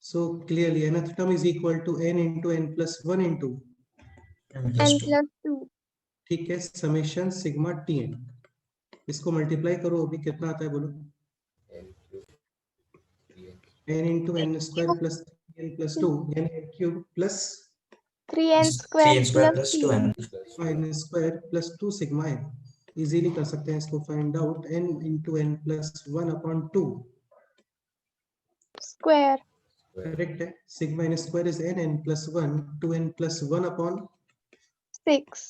So clearly nth term is equal to n into n plus 1 into n+2। ठीक है, समेशन सिग्मा tn। इसको मल्टीप्लाई करो, अभी कितना आता है बोलो? n into n square plus n plus 2, यानी n cube plus 3n² 3n square plus plus 2n. n square plus 2 sigma n। Easily कर सकते हैं इसको find out, n into n plus 1 upon 2। square। Correct है, sigma n square is n plus 1, 2n plus 1 upon 6।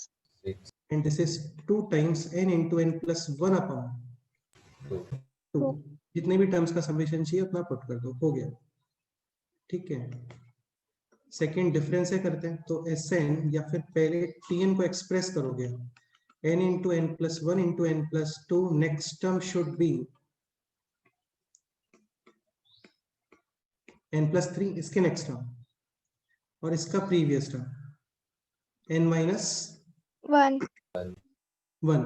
and this is 2 times n into n plus 1 upon 2। जितने भी terms का summation चाहिए उतना पुट कर दो, हो गया। ठीक है, सेकेंड डिफरेंस है करते हैं, तो Sn या फिर पहले Tn को एक्सप्रेस करोगे, n into n plus 1 into n plus 2, next term should be n plus 3, इसके नेक्स्ट टर्म, और इसका प्रीवियस टर्म n minus 1। 1।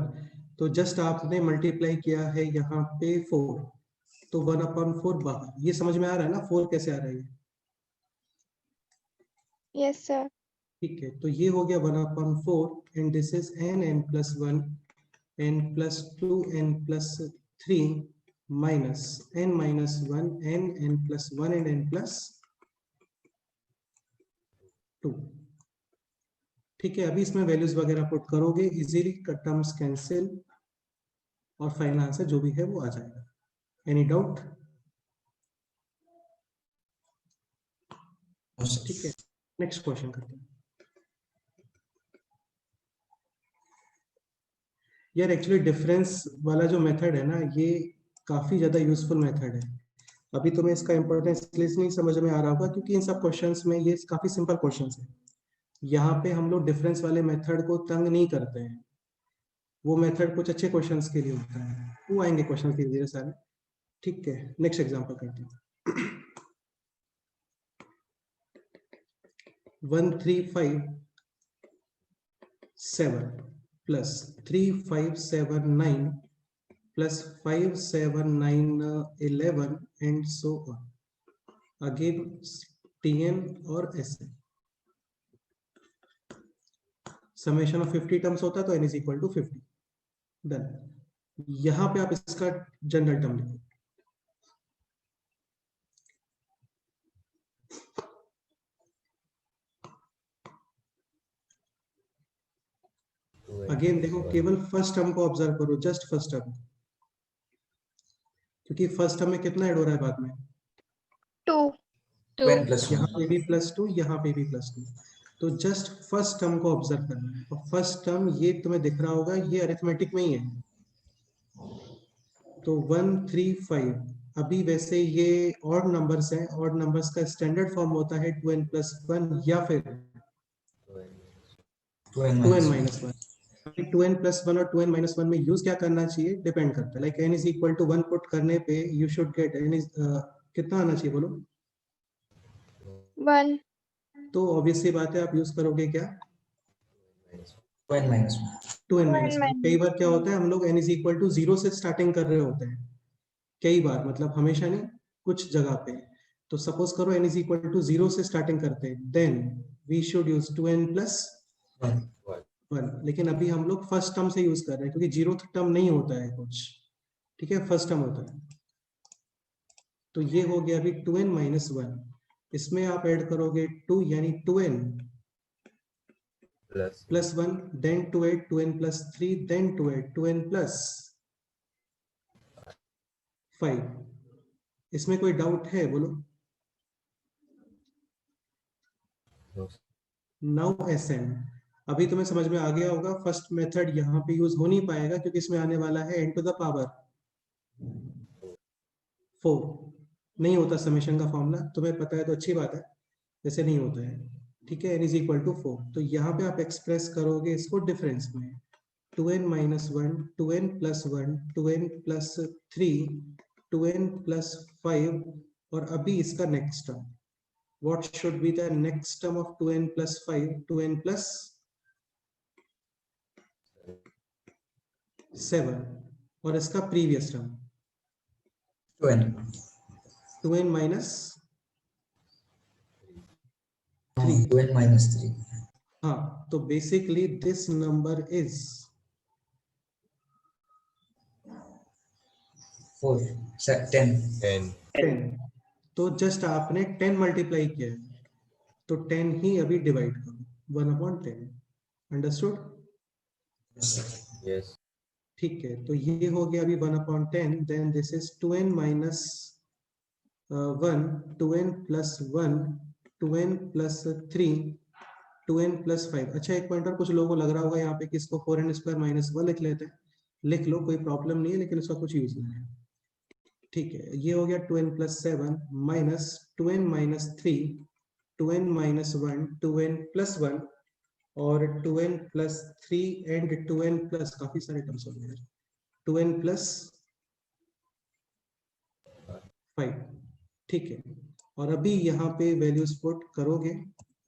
तो जस्ट आपने मल्टीप्लाई किया है यहाँ पे 4, तो 1 upon 4 बाहर। ये समझ में आ रहा है ना 4 कैसे आ रहा है? Yes sir. ठीक है, तो ये हो गया 1/4 and this is n+1 n+2 n+3 minus n-1 n+1 and n+2। ठीक है, अभी इसमें वैल्यूज वगैरह पुट करोगे, इजीली टर्म्स कैंसिल और फाइनल आंसर जो भी है वो आ जाएगा। Any doubt? ठीक है, नेक्स्ट क्वेश्चन करते हैं। यार एक्चुअली डिफरेंस वाला जो मेथड है ना, ये काफी ज्यादा यूजफुल मेथड है। अभी तुम्हें इसका इंपॉर्टेंस इसलिए नहीं समझ में आ रहा होगा क्योंकि इन सब क्वेश्चंस में ये काफी सिंपल क्वेश्चंस है। यहाँ पे हम लोग डिफरेंस वाले मेथड को तंग नहीं करते हैं, वो मेथड कुछ अच्छे क्वेश्चंस के लिए होता है, वो आएंगे क्वेश्चन धीरे धीरे सारे। ठीक है, नेक्स्ट एग्जांपल करते हैं। 1357 plus 3579 plus 57911 and so on. Again TN और SN। समेशन ऑफ 50 टर्म्स होता है तो n is equal to 50। Done. यहां पे आप इसका जनरल टर्म लिखो। अगेन देखो, केवल फर्स्ट टर्म को ऑब्जर्व करो, जस्ट फर्स्ट टर्म, क्योंकि फर्स्ट टर्म में कितना ऐड हो रहा है बाद में? 2 यहाँ पे भी +2, यहाँ पे भी +2, तो जस्ट फर्स्ट टर्म को ऑब्जर्व करना है। और फर्स्ट टर्म ये तुम्हें दिख रहा होगा, ये अरिथमेटिक में ही है, तो 135। अभी वैसे ये ऑड नंबर्स हैं, ऑड नंबर्स का स्टैंडर्ड फॉर्म होता है 2n+1 या फिर 2n-1। 2n+1 और 2n-1 में यूज क्या करना चाहिए डिपेंड करता है। Like n is equal to 1 put करने पे you should get n is कितना आना चाहिए बोलो? 1। तो ऑब्वियसली बात है, आप यूज करोगे क्या? 2n-1। कई बार क्या होता है, हम लोग n is equal to 0 से स्टार्टिंग कर रहे होते हैं, कई बार, मतलब हमेशा नहीं, कुछ जगह पे। तो सपोज करो n is equal to 0 से स्टार्टिंग करते हैं, then we should use 2n+1। लेकिन अभी हम लोग फर्स्ट टर्म से यूज कर रहे हैं क्योंकि 0th टर्म नहीं होता है कुछ, ठीक है, फर्स्ट टर्म होता है। तो ये हो गया अभी 2n-1, इसमें आप ऐड करोगे 2 यानी 2n+1, then 2 add 2n+3, then 2 add 2n+5। इसमें कोई डाउट है बोलो? Now SN। अभी तुम्हें समझ में आ गया होगा, फर्स्ट मेथड यहाँ पे यूज हो नहीं पाएगा क्योंकि इसमें आने वाला है n to the power 4। नहीं होता समेशन का फॉर्मूला, तुम्हें पता है तो अच्छी बात है, जैसे नहीं होता है। ठीक है, n is equal to 4। तो यहाँ पे आप एक्सप्रेस करोगे इसको डिफरेंस में, 2n-1, 2n+1, 2n+3, 2n+5 और अभी इसका next term. What should be the next term of 2n+5? 2n+7 और इसका प्रीवियस टर्म 2n-3। हाँ, तो बेसिकली दिस नंबर इज 10। तो जस्ट आपने 10 मल्टीप्लाई किया है, तो 10 ही अभी डिवाइड करो 1/10। अंडरस्टूड? यस। ठीक है, तो ये हो गया अभी 1/10, then this is 2n-1, 2n+1, 2n+3, 2n+5। अच्छा, एक पॉइंट और, कुछ लोगों को लग रहा होगा यहाँ पे कि इसको 4n² - 1 लिख लेते हैं। लिख लो, कोई प्रॉब्लम नहीं है, लेकिन इसका कुछ यूज नहीं है। ठीक है, ये हो गया 2n+7 minus 2n-3, 2n-1, 2n+1 और 2n+3 एंड 2n+, काफी सारे टर्म्स हो गए, 2n+5। ठीक है, और अभी यहाँ पे वैल्यूज पुट करोगे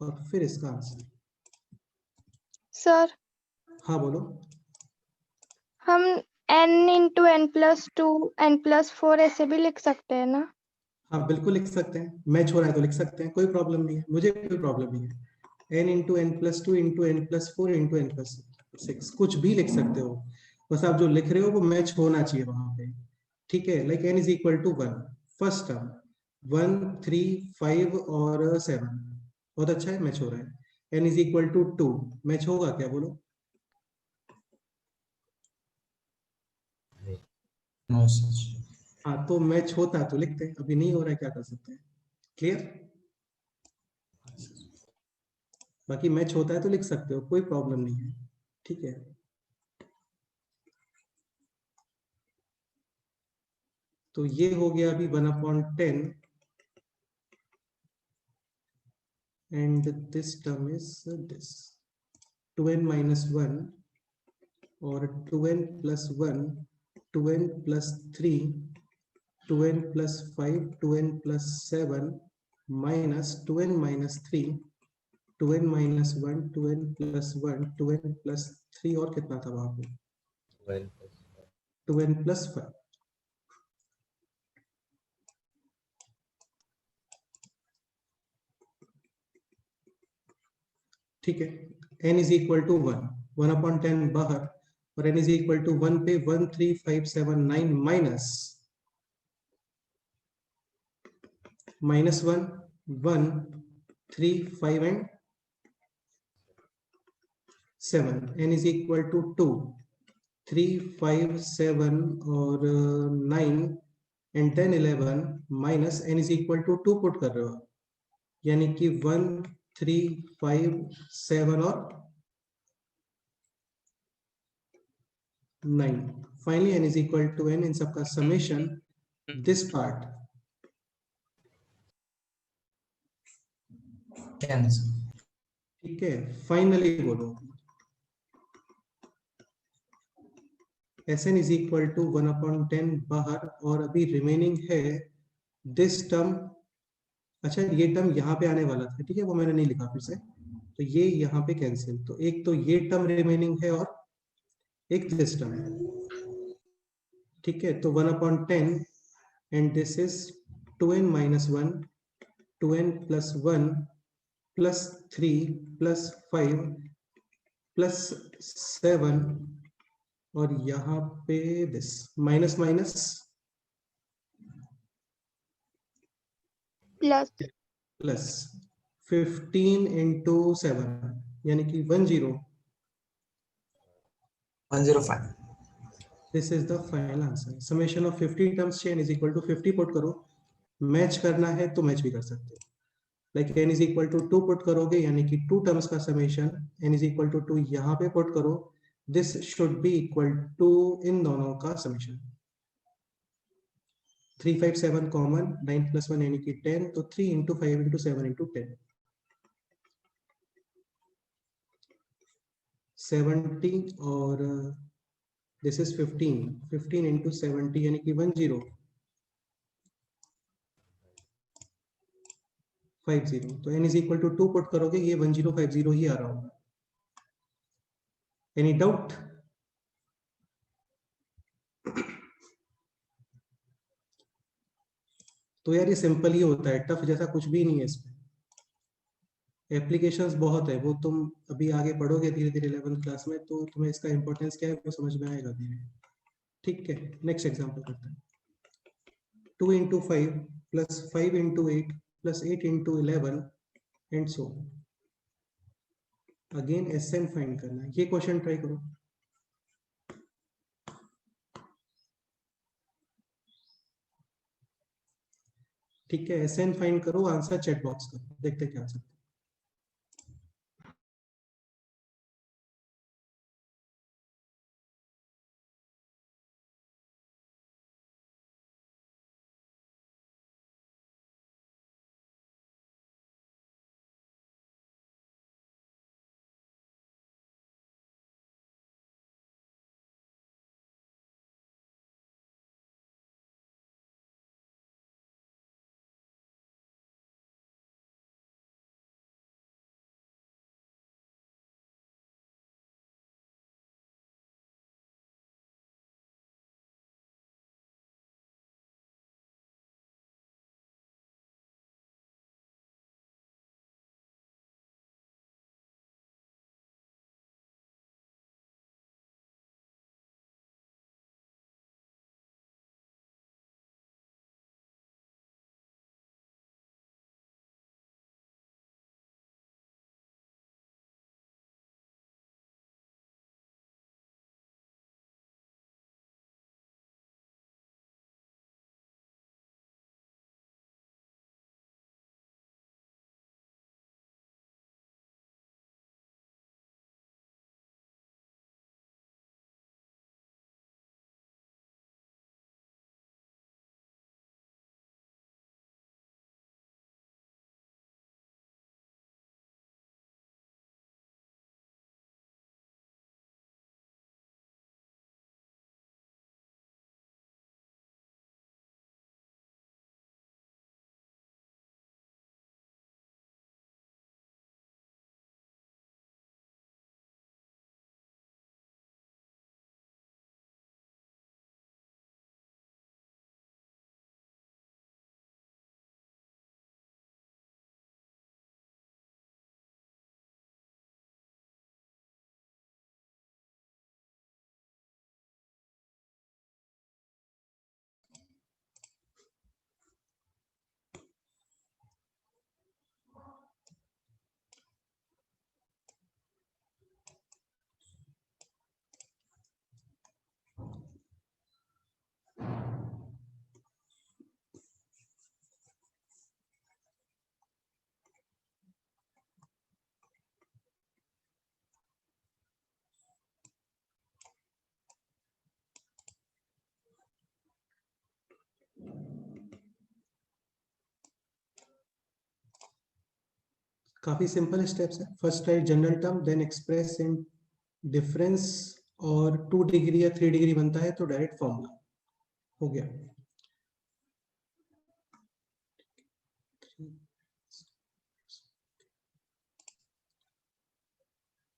और फिर इसका आंसर। सर हाँ बोलो। हम n × n+2, n+4 ऐसे भी लिख सकते हैं ना? हाँ बिल्कुल लिख सकते हैं, मैच हो रहा है तो लिख सकते हैं, कोई प्रॉब्लम नहीं है, मुझे कोई प्रॉब्लम नहीं है। n into n plus two into n plus four into n plus six, कुछ भी लिख सकते हो, बस आप जो लिख रहे हो वो मैच होना चाहिए वहां पे, ठीक है। Like n is equal to 1, first term 1 3 5 और 7, बहुत अच्छा है, मैच हो रहा है। n is equal to 2, match होगा क्या, बोलो? No sir. हाँ, तो मैच होता तो लिखते हैं, अभी नहीं हो रहा है, क्या कर सकते हैं, क्लियर? बाकी मैच होता है तो लिख सकते हो, कोई प्रॉब्लम नहीं है, ठीक है। तो ये हो गया अभी 1/10 and this term is this 2n minus 1 or 2n plus 1 2n plus 3 2n plus 5 2n plus 7 minus 2n minus 3 2n minus 1 2n plus 1 2n plus 3 और कितना था वहां पे 2n plus 5, ठीक है। n इज इक्वल टू 1/10 बाहर, और n is equal to 1 पे 1 3 5 7 9 minus 1 1 3 5 and 7, n is equal to 2 3 5 7 और 9 and 10 11 minus n is equal to 2 put कर रहे हो, यानी कि 1 3 5 7 और 9, finally n is equal to n, इन सबका summation, this part can sir. ठीक है। फाइनली बोलो Sn इज इक्वल टू 1/10 बाहर, और अभी रिमेनिंग है दिस टर्म, अच्छा ये टर्म यहाँ पे आने वाला था, ठीक है, वो मैंने नहीं लिखा फिर से, तो ये यहाँ पे कैंसिल, तो एक तो ये टर्म रिमेनिंग है और एक दिस टर्म है, ठीक है। तो 1/10 and this is 2n minus 1 2n plus 1 plus 3 plus 5 plus 7 और यहाँ पे this minus minus plus plus 15 into 7 यानी कि 10, 105। This is the final answer. Summation of 50 terms then is equal to 50 put करो, मैच करना है तो मैच भी कर सकते हो, like n is equal to 2 put करोगे यानी कि 2 टर्म्स का summation n is equal to 2 यहाँ पे पुट करो, this should be equal to इन दोनों का समेशन, 3 5 7 कॉमन, 9 plus 1 यानी कि 10, तो 3 इंटू 5 इंटू 7 इंटू 10 70 और दिस इज 15 इंटू 70 यानी कि 10 50, तो n is equal to 2 put करोगे, ये 1050 ही आ रहा होगा। Any doubt? तो यार ये सिंपल ही होता है, टफ जैसा कुछ भी नहीं है इसमें, एप्लीकेशंस बहुत है, वो तुम अभी आगे पढ़ोगे धीरे धीरे 11th क्लास में, तो तुम्हें इसका इंपॉर्टेंस क्या है वो समझ में आएगा धीरे, ठीक है। नेक्स्ट एग्जांपल करते हैं, 2 into 5 plus 5 into 8 plus 8 into 11 and so, again Sn find करना है, ये क्वेश्चन ट्राई करो, ठीक है। Sn फाइंड करो, आंसर चैट बॉक्स करो, देखते क्या आंसर। काफी सिंपल स्टेप्स है। First write general term, then express in difference, और 2 डिग्री या 3 डिग्री बनता है तो डायरेक्ट फॉर्मूला हो गया।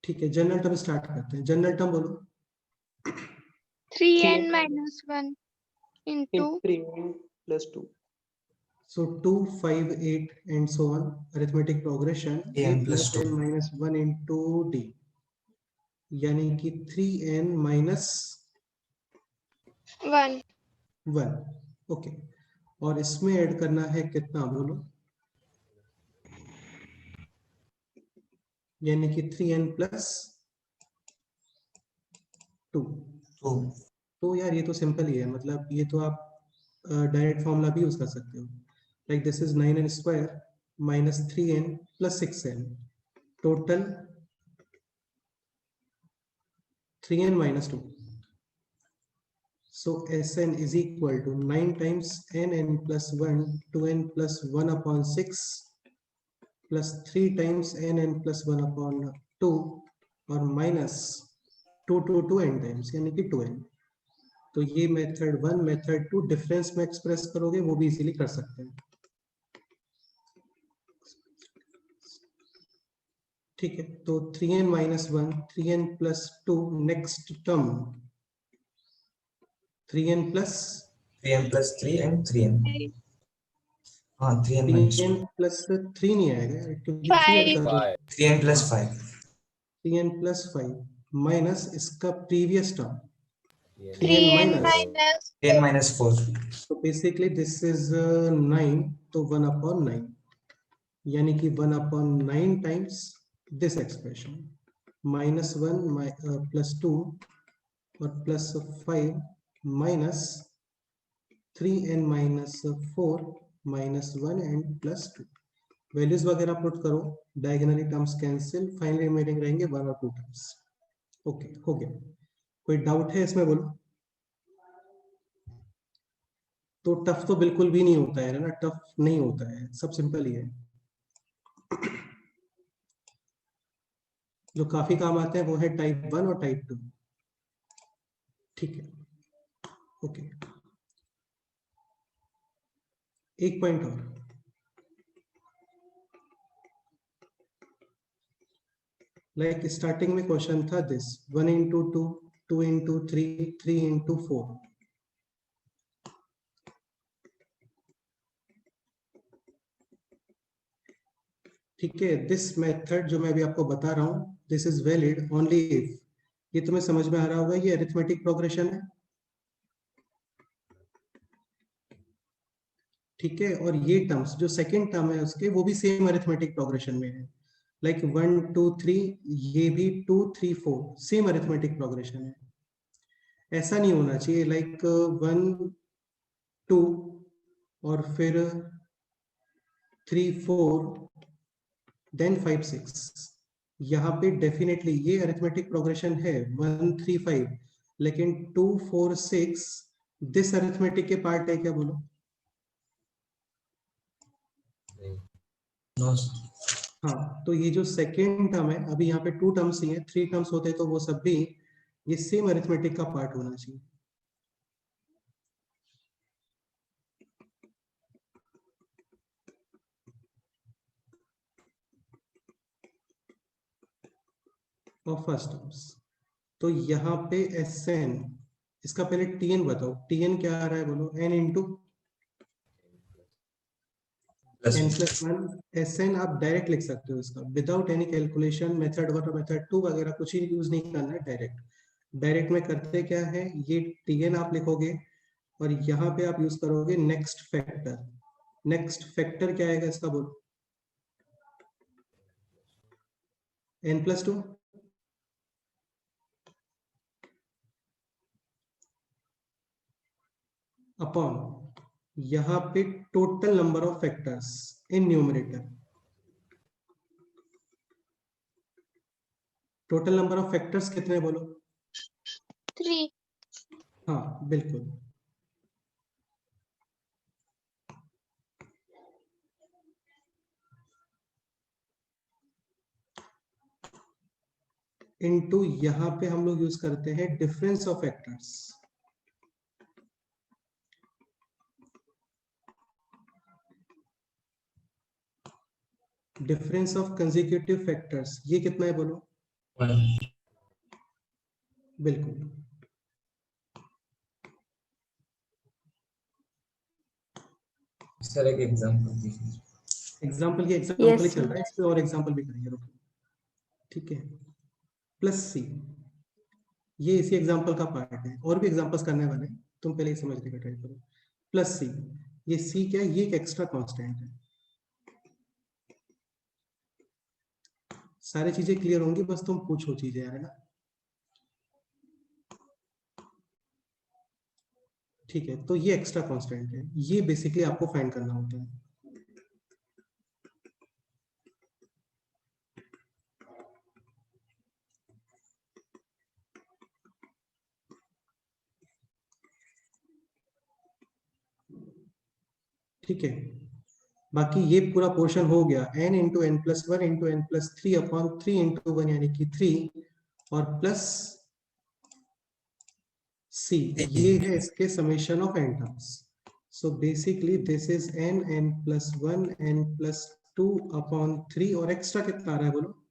ठीक है, जनरल टर्म स्टार्ट करते हैं। जनरल टर्म बोलो। 3n minus 1 into 3n plus 2. So 2, 5, 8 and so on. Arithmetic progression n a plus plus 2. n minus 1 into d, यानी कि 3n minus 1. 1। ओके, और इसमें ऐड करना है कितना बोलो, यानी कि 3n plus 2। 2. तो यार ये तो सिंपल ही है, मतलब ये तो आप डायरेक्ट फॉर्मूला भी यूज कर सकते हो। Like this is 9n square minus 3n plus 6n, total 3n minus 2. So Sn is equal to 9 times nn plus 1, 2n plus 1 upon 6 plus 3 times nn plus 1 upon 2 और minus 2 to 2n times, यानी कि 2n। तो ये method 1, method 2 difference में express करोगे वो भी easily कर सकते हैं। ठीक है, तो 3n minus 1, 3n plus 2, next term 3n plus 3n plus 3 and 3n. हाँ 3n minus 2. 3n plus 3 नहीं आएगा यार, क्योंकि 3 ऐड कर दो। 3n plus 5. 3n plus 5 minus इसका previous term 3n 3n minus, minus 3n minus 4. तो बेसिकली दिस इज 9, तो 1 upon 9, यानी कि 1 upon 9 times this expression, minus 1 plus 2 और plus 5 minus 3n minus 4 minus 1 and plus 2। Values वगैरह put करो, diagonally terms cancel, final remaining रहेंगे 1 और 2 terms. Okay, हो गया। कोई डाउट है इसमें बोलो। तो टफ तो बिल्कुल भी नहीं होता है ना, टफ नहीं होता है, सब सिंपल ही है। जो काफी काम आते हैं वो है टाइप 1 और टाइप 2। ठीक है, ओके। एक पॉइंट और, लाइक स्टार्टिंग में क्वेश्चन था दिस 1 into 2, 2 into 3, 3 into 4। ठीक है, दिस मेथड जो मैं अभी आपको बता रहा हूं, this is valid only if, ये तुम्हें समझ में आ रहा होगा, ये अरिथमेटिक प्रोग्रेशन है। ठीक है, और ये टर्म्स जो सेकंड टर्म है उसके, वो भी सेम अरिथमेटिक प्रोग्रेशन में है। लाइक 1, 2, 3, ये भी 2, 3, 4 सेम अरिथमेटिक प्रोग्रेशन है। ऐसा नहीं होना चाहिए लाइक 1, 2 और फिर 3, 4 देन 5, 6। यहाँ पे डेफिनेटली ये अरिथमेटिक प्रोग्रेशन है 1, 3, 5, लेकिन 2, 4, 6 दिस अरिथमेटिक के पार्ट है क्या बोलो? No. हाँ, तो ये जो सेकेंड टर्म है, अभी यहाँ पे 2 टर्म्स ही है, 3 टर्म्स होते तो वो सब भी ये सेम अरिथमेटिक का पार्ट होना चाहिए। और फर्स्ट टर्म्स, तो यहाँ पे Sn, इसका पहले Tn बताओ, Tn क्या आ रहा है बोलो? n into n plus 1। Sn आप डायरेक्ट लिख सकते हो इसका, विदाउट एनी कैलकुलेशन, मेथड 1 और मेथड 2 वगैरह कुछ ही यूज नहीं करना है, डायरेक्ट में करते क्या है, ये Tn आप लिखोगे और यहाँ पे आप यूज करोगे नेक्स्ट फैक्टर। नेक्स्ट फैक्टर क्या आएगा इसका बोलो? n प्लस 2 अपॉन यहाँ पे total number of factors in numerator. Total number of factors कितने बोलो? 3. हाँ बिल्कुल, इनटू यहाँ पे हम लोग यूज करते हैं difference of factors. Difference of consecutive factors, ये कितना है बोलो? 1। बिल्कुल। सर एक एग्जांपल दीजिए। एग्जाम्पल ही चल sir. रहा है, इस पे और एग्जाम्पल भी करेंगे, रुको। ठीक है, प्लस सी, ये इसी एग्जाम्पल का पार्ट है, और भी एग्जाम्पल्स करने वाले हैं, तुम पहले ही समझने का ट्राई करो। प्लस सी, ये सी क्या है? ये एक एक्स्ट्रा कांस्टेंट है। सारी चीजें क्लियर होंगी, बस तुम पूछो चीजें यार, है ना? ठीक है, तो ये एक्स्ट्रा कांस्टेंट है, ये बेसिकली आपको फाइंड करना होता है। ठीक है, बाकी ये पूरा पोर्शन हो गया। n into n plus one into n plus three upon 3 into one, यानी कि 3, और प्लस c, ये है इसके summation of n terms. So basically this is n plus one n plus 2 upon 3, और एक्स्ट्रा कितना आ रहा है बोलो?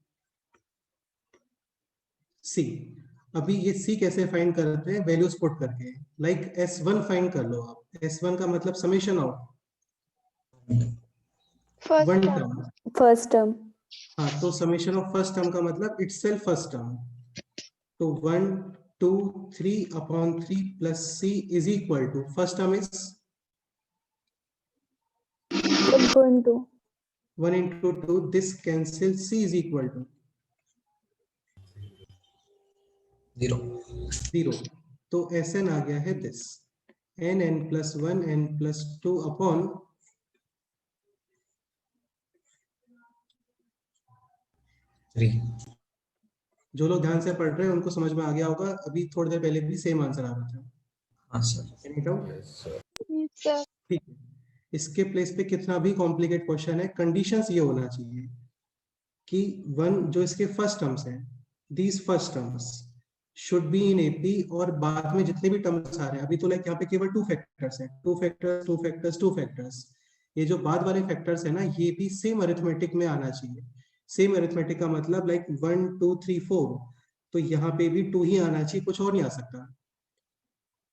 c। अभी ये c कैसे फाइंड करते हैं? वैल्यूज पुट करके, लाइक s1 फाइंड कर लो आप। s1 का मतलब summation of first one term. Term. First term. हाँ, तो समेशन ऑफ फर्स्ट टर्म का मतलब इटसेल्फ फर्स्ट टर्म। तो 1 2 3 upon 3 plus c is equal to, first term is 1 into 1 into 2, this cancel, c is equal to 0। तो Sn आ गया है this, n plus one n plus 2 upon 3। जो लोग ध्यान से पढ़ रहे हैं उनको समझ में आ गया होगा। अभी थोड़ी देर पहले भी सेम आंसर आ रहा था। हाँ सर। Any doubt? सर ठीक है, इसके प्लेस पे कितना भी कॉम्प्लिकेट क्वेश्चन है, कंडीशंस ये होना चाहिए कि वन, जो इसके फर्स्ट टर्म्स हैं, these first terms should be in AP, और बाद में जितने भी टर्म्स आ रहे हैं, अभी तो लाइक यहाँ पे केवल 2 फैक्टर्स हैं, 2 फैक्टर्स 2 फैक्टर्स 2 फैक्टर्स, ये जो बाद वाले फैक्टर्स है ना, ये भी सेम अरिथमेटिक में आना चाहिए। सेम अरिथमेटिक का मतलब लाइक 1 2 3 4, तो यहाँ पे भी 2 ही आना चाहिए, कुछ और नहीं आ सकता।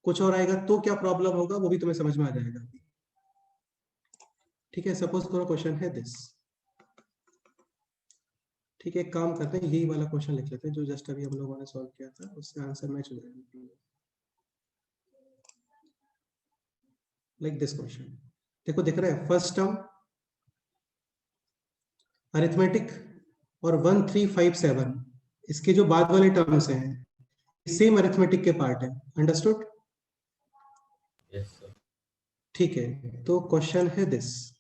कुछ और आएगा तो क्या प्रॉब्लम होगा, वो भी तुम्हें समझ में आ जाएगा। ठीक है, सपोज करो क्वेश्चन है दिस। ठीक है, एक काम करते हैं, यही वाला क्वेश्चन लिख लेते हैं जो जस्ट अभी हम लोगों ने सॉल्व किया था, उससे आंसर मैच हो जाएगा। लाइक दिस क्वेश्चन, देखो दिख रहा है, फर्स्ट टर्म अरिथमेटिक और 1 3 5 7, इसके जो बाद वाले टर्म्स हैं सेम अरिथमेटिक के पार्ट है। अंडरस्टूड? Yes sir. ठीक है, तो क्वेश्चन है this,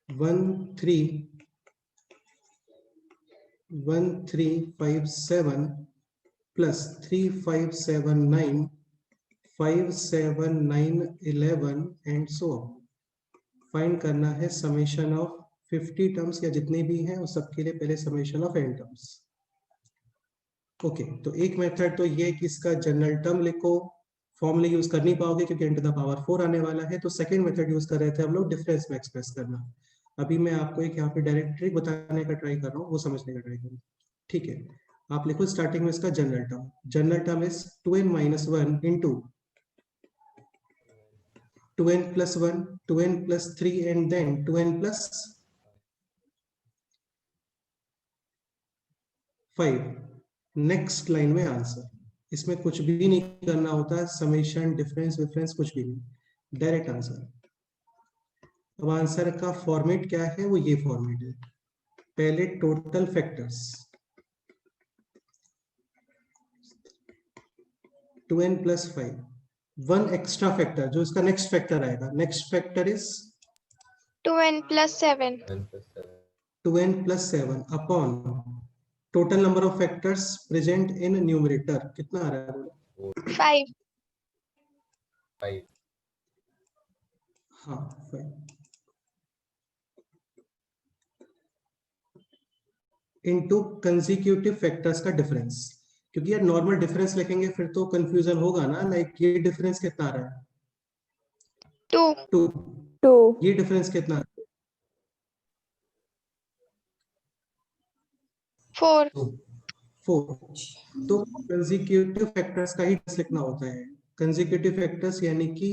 1 3 5 7 plus 3 5 7 9 5 7 9 11 and so on. Find करना है समेशन ऑफ 50 टर्म्स या जितने भी हैं उस सबके लिए पहले summation of n terms. Okay, तो एक मेथड तो ये कि इसका जनरल टर्म लिखो, फॉर्मूले यूज कर नहीं पाओगे क्योंकि n टू द पावर 4 आने वाला है। तो सेकंड मेथड यूज कर रहे थे हम लोग, डिफरेंस में एक्सप्रेस करना। अभी मैं आपको एक यहाँ पे डायरेक्ट ट्रिक बताने का ट्राई कर रहा हूँ, वो समझने का ट्राई करो। ठीक है, आप लिखो स्टार्टिंग में इसका general term. General term is 2n minus 1 into 2n plus 1, 2n plus 3, and then 2n plus 5। Next line में आंसर, इसमें कुछ भी नहीं करना होता, समेशन डिफरेंस डिफरेंस कुछ भी नहीं, डायरेक्ट आंसर। अब आंसर का फॉर्मेट क्या है? वो ये फॉर्मेट है, पहले total factors 2n plus 5, one extra factor जो इसका नेक्स्ट फैक्टर आएगा, next factor is 2n plus 7 2n plus 7 upon total number of factors present in numerator. कितना आ रहा है? 5 हाँ 5। इनटू कंसेक्यूटिव फैक्टर्स का डिफरेंस, क्योंकि यार नॉर्मल डिफरेंस लिखेंगे फिर तो कंफ्यूजन होगा ना, लाइक ये डिफरेंस कितना आ रहा है 2 2, 2 ये डिफरेंस कितना आ रहा है 4 4। तो कंसेक्यूटिव फैक्टर्स का ही लिखना होता है। कंसेक्यूटिव फैक्टर्स यानी कि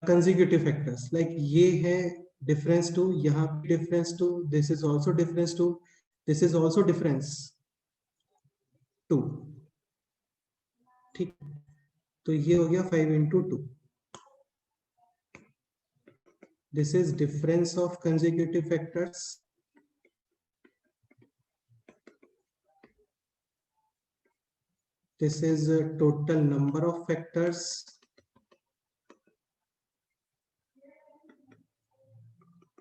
कंसेक्यूटिव फैक्टर्स लाइक ये है डिफरेंस 2, यहाँ पे difference 2, this is also difference 2, this is also difference 2। ठीक, तो ये हो गया 5 into 2। This is difference of consecutive factors. This is a total number of factors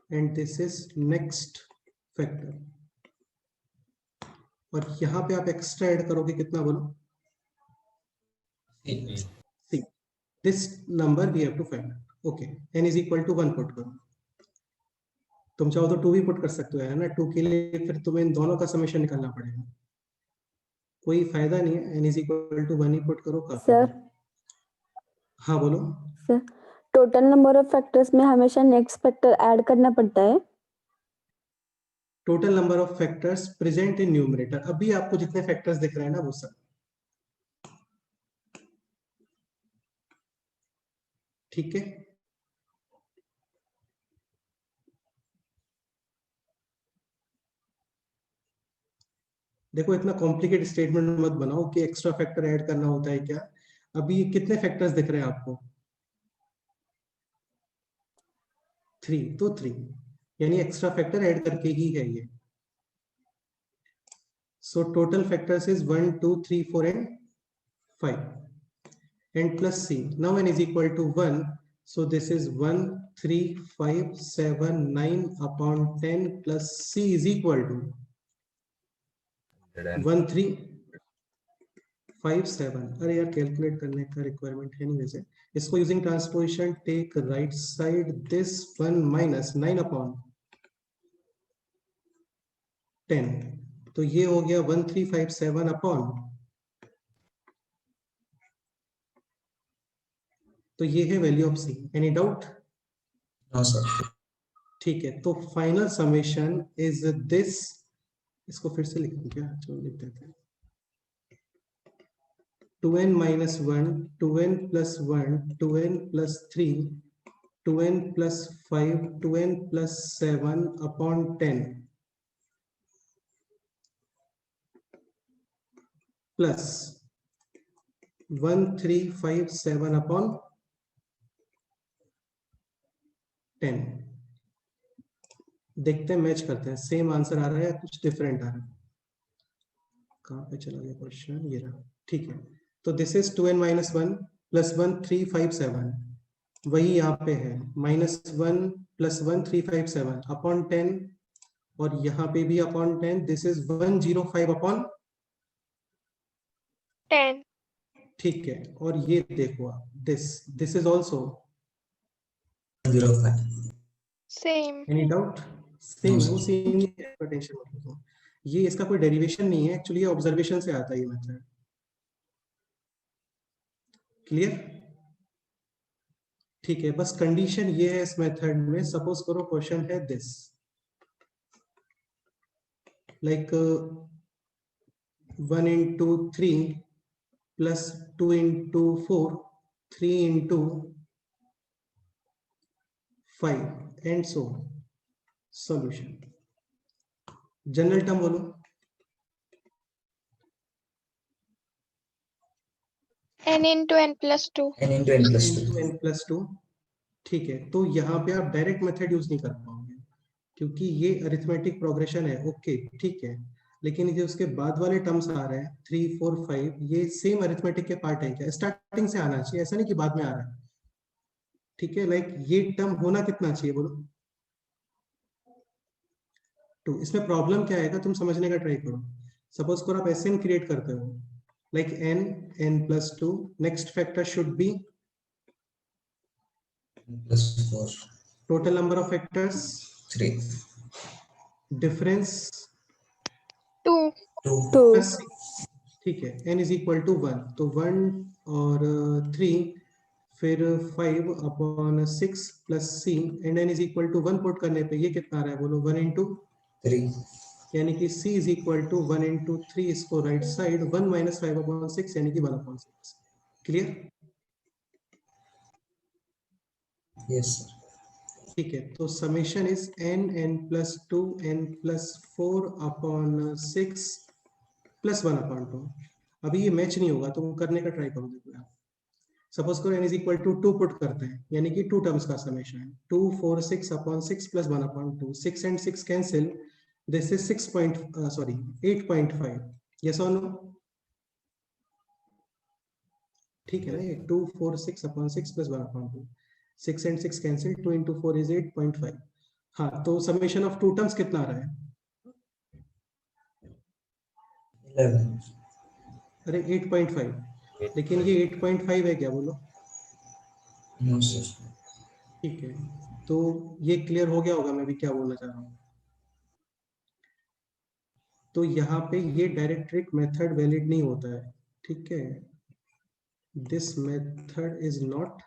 and this is next factor। और यहाँ पे आप एक्स्ट्रा ऐड करोगे कितना बोलो C। This number we have to find। Okay, n is equal to 1 put करो। तुम चाहो तो 2 भी पुट कर सकते हो है ना, 2 के लिए फिर तुम्हें इन दोनों का समेशन निकालना पड़ेगा, कोई फायदा नहीं है। n is equal to 1 he put करो काफी। सर हाँ बोलो। Sir total number of factors में हमेशा नेक्स्ट फैक्टर ऐड करना पड़ता है। Total number of factors present in numerator, अभी आपको जितने फैक्टर्स दिख रहे हैं ना वो सब। ठीक है, देखो इतना कॉम्प्लिकेटेड स्टेटमेंट मत बनाओ कि एक्स्ट्रा फैक्टर ऐड करना होता है क्या। अभी कितने फैक्टर्स दिख रहे हैं आपको 3, तो 3 यानी एक्स्ट्रा फैक्टर ऐड करके ही है ये। So total factors is 1 2 3 4 and 5 and plus c। now n is equal to 1, so this is 1 3 5 7 9 upon 10 plus c is equal to 1 3 5 7। अरे यार कैलकुलेट करने का रिक्वायरमेंट है नहीं वैसे। इसको using transposition take right side this 1 minus 9 upon 10, तो ये हो गया 1 3 5 7 upon, तो ये है value of c. Any doubt? No sir. ठीक है, तो फाइनल समेशन इज दिस। इसको फिर से लिख दूं क्या? चलो लिख देते हैं 2n minus 1 2n plus 1 2n plus 3 2n plus 5 2n plus 7 upon 10 plus 1 3 5 7 upon 10। देखते हैं, मैच करते हैं, सेम आंसर आ रहा है या कुछ डिफरेंट आ रहा है। कहाँ पे चला गया क्वेश्चन? ये रहा। ठीक है, तो this is 2n minus 1 plus 1 3 5 7, वही यहाँ पे है -1 plus 1 3 5 7 upon 10, और यहाँ पे भी upon 10। दिस इज 105 upon 10 ठीक है, और ये देखो आप this is also 05। same any doubt? Same है, वो सेम ही है, टेंशन मत लो। ये इसका कोई डेरिवेशन नहीं है एक्चुअली, ये ऑब्जर्वेशन से आता है ये मेथड। क्लियर? ठीक है, बस कंडीशन ये है इस मेथड में, सपोज करो क्वेश्चन है this like 1 into 3 plus 2 into 4 3 into 5 and so on। Solution general term बोलो। n into n plus 2 n into n plus 2। n plus 2। ठीक है, तो यहाँ पे आप डायरेक्ट मेथड यूज नहीं कर पाओगे क्योंकि ये अरिथमेटिक प्रोग्रेशन है। ओके ठीक है, लेकिन ये उसके बाद वाले टर्म्स आ रहे हैं 3 4 5, ये सेम अरिथमेटिक के पार्ट है क्या? स्टार्टिंग से आना चाहिए, ऐसा नहीं कि बाद में आ रहा है। ठीक है, लाइक ये टर्म होना कितना चाहिए बोलो 2। इसमें प्रॉब्लम क्या आएगा तुम समझने का ट्राई करो। सपोज करो आप एसएन क्रिएट करते हो like n plus 2, next factor should be plus 4 total number of factors 3 difference 2. 2. 2. Plus ठीक है n इज इक्वल टू 1, तो 1 और 3 फिर 5/6 plus c and n is equal to 1 put करने पे ये कितना आ रहा है बोलो 1 into 3. यानी कि c is equal to 1 into 3, इसको राइट साइड 1 minus 5/6 यानी कि 1/6. क्लियर? Yes, sir. ठीक है, तो summation is n plus 2 n plus 4/6 plus 1/2. अभी ये मैच नहीं होगा तो करने का ट्राई करो. देखो आप सपोज करो n is equal to 2 put करते हैं यानी कि 2 टर्म्स का समेशन है 2 4 6/6 plus 1/2. 6 and 6 cancel, this is 8.5. Yes और नो? ठीक है ना, ये 2 4 6/6 plus 1/2. 6 and 6 cancel, 2 into 4 is 8.5. हाँ, तो समेशन ऑफ 2 टर्म्स कितना आ रहा है? 11. अरे 8.5, लेकिन ये 8.5 है क्या बोलो? No, sir. ठीक है, तो ये क्लियर हो गया होगा मैं भी क्या बोलना चाह रहा हूँ. तो यहाँ पे ये डायरेक्ट्रिक मेथड वैलिड नहीं होता है. ठीक है, this method is not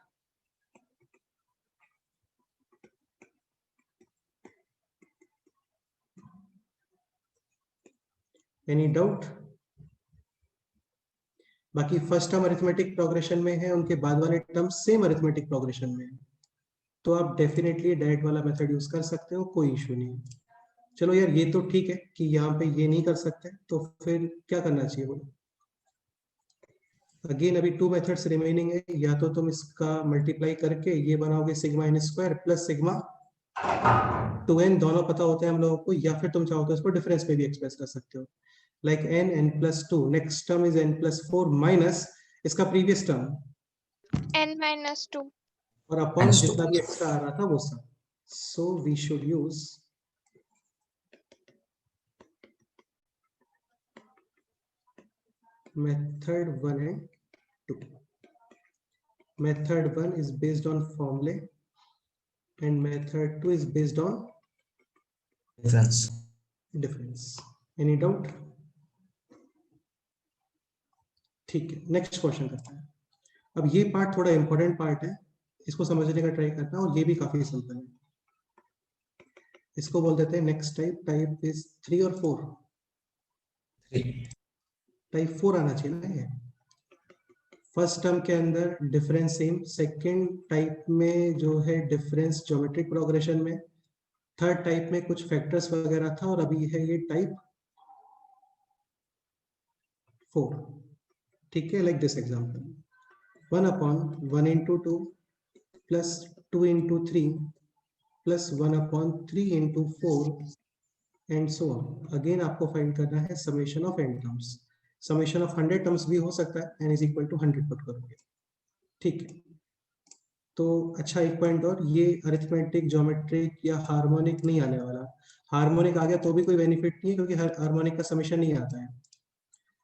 any doubt. बाकी फर्स्ट टर्म अरिथमेटिक प्रोग्रेशन में है, उनके बाद वाले टर्म सेम अरिथमेटिक प्रोग्रेशन में है, तो आप डेफिनेटली डायरेक्ट वाला मेथड यूज कर सकते हो, कोई इशू नहीं. चलो यार, ये तो ठीक है कि यहाँ पे ये नहीं कर सकते, तो फिर क्या करना चाहिए बोलो? अगेन अभी 2 मेथड्स रिमेनिंग है. या तो तुम इसका मल्टीप्लाई करके ये बनाओगे sigma n square plus sigma 2n, दोनों पता होते हैं हम लोगों को, या फिर तुम चाहो तो इसको डिफरेंस में भी एक्सप्रेस कर सकते हो, like n plus 2, next term is n plus 4 minus इसका प्रीवियस टर्म n minus 2. और अपॉन Minus 2. जितना भी एक्स्ट्रा आ रहा था वो सब. So we should use method 1 and 2. Method 1 is based on formulae and method 2 is based on Difference. difference. Any doubt? ठीक है, नेक्स्ट क्वेश्चन करते हैं. अब ये पार्ट थोड़ा इंपॉर्टेंट पार्ट है, इसको समझने का ट्राई करना है, और ये भी काफी सिंपल है. इसको बोल देते हैं नेक्स्ट टाइप. टाइप इज 3 और 4. 3. टाइप 4 आना चाहिए ना. ये फर्स्ट टर्म के अंदर डिफरेंस सेम, सेकंड टाइप में जो है डिफरेंस ज्योमेट्रिक प्रोग्रेशन में, थर्ड टाइप में कुछ फैक्टर्स वगैरह था, और अभी है ये टाइप 4. ठीक है, like this example 1/1 into 2 plus 2 into 3 plus 1/3 into 4 and so on. Again आपको फाइंड करना है summation of n terms. Summation of 100 terms भी हो सकता है, n is equal to 100 put करोगे. ठीक है, तो अच्छा एक पॉइंट और, ये अरिथमेटिक ज्योमेट्रिक या हार्मोनिक नहीं आने वाला. हार्मोनिक आ गया तो भी कोई बेनिफिट नहीं है, क्योंकि हार्मोनिक का समेशन नहीं आता है.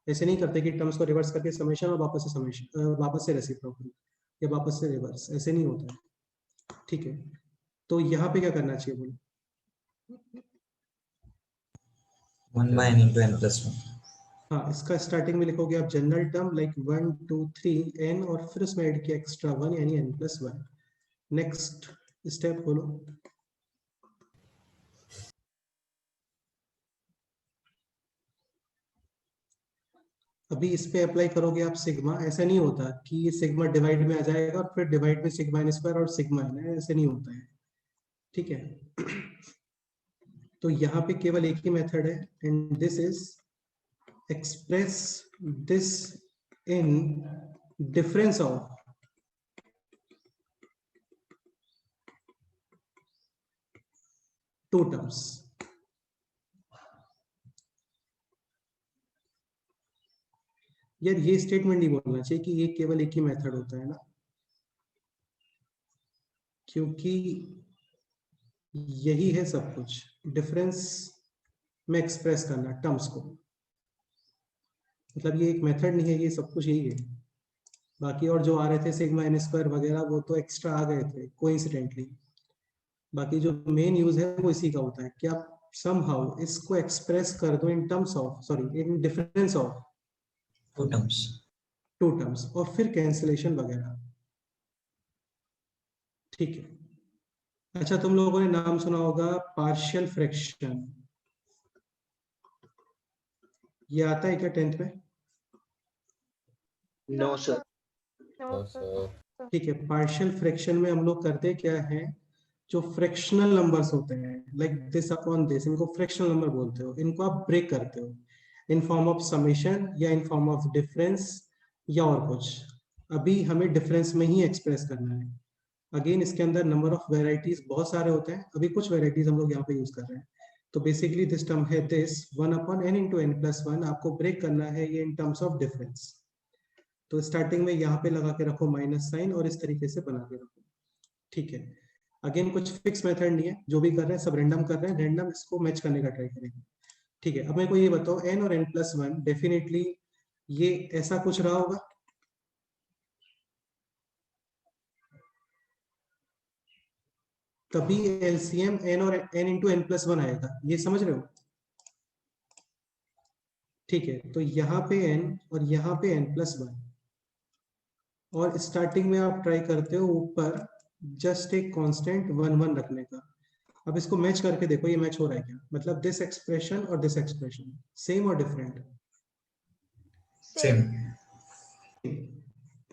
ऐसे नहीं करते कि टर्म्स को रिवर्स करके समेशन और वापस से समेशन, वापस से रेसिप्रोकल या वापस से रिवर्स, ऐसे नहीं होता है. ठीक है, तो यहाँ पे क्या करना चाहिए बोलो? 1 by n into n plus 1. हाँ, इसका स्टार्टिंग में लिखोगे आप जनरल टर्म लाइक 1 2 3 n, और फिर उसमें ऐड किया एक्स्ट्रा 1 यानी n plus 1. नेक्स्ट स्टेप बोलो. अभी इस पे अप्लाई करोगे आप सिग्मा. ऐसा नहीं होता कि ये सिग्मा डिवाइड में आ जाएगा और फिर डिवाइड में सिग्मा n स्क्वायर और सिग्मा n है, ऐसे नहीं होता है. ठीक है, तो यहाँ पे केवल एक ही मेथड है, and this is express this in difference of two terms. यार ये स्टेटमेंट नहीं बोलना चाहिए कि ये केवल एक ही मेथड होता है ना, क्योंकि यही है सब कुछ, डिफरेंस में एक्सप्रेस करना टर्म्स को. मतलब ये एक मेथड नहीं है, ये सब कुछ यही है. बाकी और जो आ रहे थे सिग्मा n स्क्वायर वगैरह, वो तो एक्स्ट्रा आ गए थे कोइंसिडेंटली. बाकी जो मेन यूज है वो इसी का होता है कि आप somehow इसको एक्सप्रेस कर दो in terms of, sorry in difference of 2 terms. 2 terms, और फिर कैंसिलेशन वगैरह। ठीक है, अच्छा तुम लोगों ने नाम सुना होगा पार्शियल फ्रैक्शन, ये आता है क्या 10th में? No, sir. No, sir. ठीक है, पार्शियल फ्रैक्शन में हम लोग करते क्या है, जो फ्रैक्शनल नंबर्स होते हैं लाइक दिस अपॉन दिस, इनको फ्रैक्शनल नंबर बोलते हो, इनको आप ब्रेक करते हो इन फॉर्म ऑफ समेशन या इन फॉर्म ऑफ डिफरेंस या और कुछ। अभी हमें डिफरेंस में ही एक्सप्रेस करना है। अगेन इसके अंदर नंबर ऑफ वेराइटीज बहुत सारे होते हैं, अभी कुछ वेराइटीज हम लोग यहाँ पे यूज कर रहे हैं। तो बेसिकली दिस टर्म है this 1 upon n into n plus 1, आपको ब्रेक करना है ये इन टर्म्स ऑफ डिफरेंस। तो स्टार्टिंग में यहाँ पे लगा के रखो माइनस साइन और इस तरीके से बना के रखो। ठीक है, अगेन कुछ फिक्स मेथड नहीं है, जो भी कर रहे हैं सब रैंडम कर रहे हैं, रैंडम इसको मैच करने का ट्राई करेंगे। ठीक है, अब मेरे को ये बताओ n और n प्लस 1 डेफिनेटली ये ऐसा कुछ रहा होगा, तभी एलसीएम n और n इंटू n प्लस 1 आएगा, ये समझ रहे हो? ठीक है, तो यहाँ पे n और यहाँ पे n प्लस 1, और स्टार्टिंग में आप ट्राई करते हो ऊपर जस्ट एक कांस्टेंट 1 1 रखने का। अब इसको मैच करके देखो ये मैच हो रहा है क्या, मतलब दिस एक्सप्रेशन और दिस एक्सप्रेशन सेम और डिफरेंट? Same.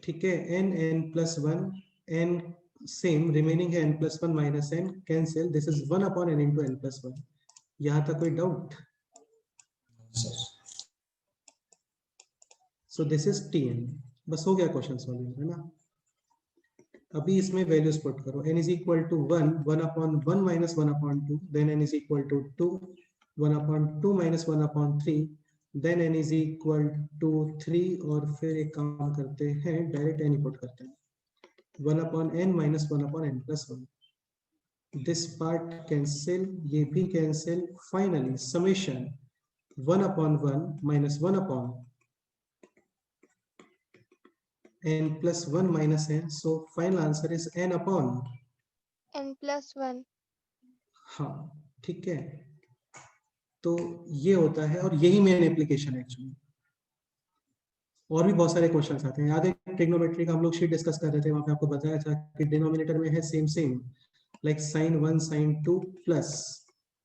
ठीक है, n n plus 1 n same, remaining है n plus 1 minus n, cancel, this is 1 upon n into n plus 1। यहाँ तक कोई doubt? Sir. So this is tn, बस हो गया क्वेश्चन सॉल्व, है ना? अभी इसमें वैल्यूज पुट करो, n is equal to 1 1 upon 1 minus 1 upon 2, then n is equal to 2 1 upon 2 minus 1 upon 3, then n is equal to 3, और फिर एक काम करते हैं डायरेक्ट n पुट करते हैं, 1 upon n minus 1 upon n plus 1, this part cancel, ये भी cancel, finally summation 1 upon 1 minus 1 upon n plus 1 minus n, so final answer is n upon n plus 1. हाँ, ठीक है, तो ये होता है, और यही मेन एप्लीकेशन है एक्चुअली। और भी बहुत सारे क्वेश्चंस आते हैं, याद है ट्रिग्नोमेट्री का हम लोग शीट डिस्कस कर रहे थे, वहां पे आपको बताया था कि डिनोमिनेटर में है same same, like sin 1 sin 2 plus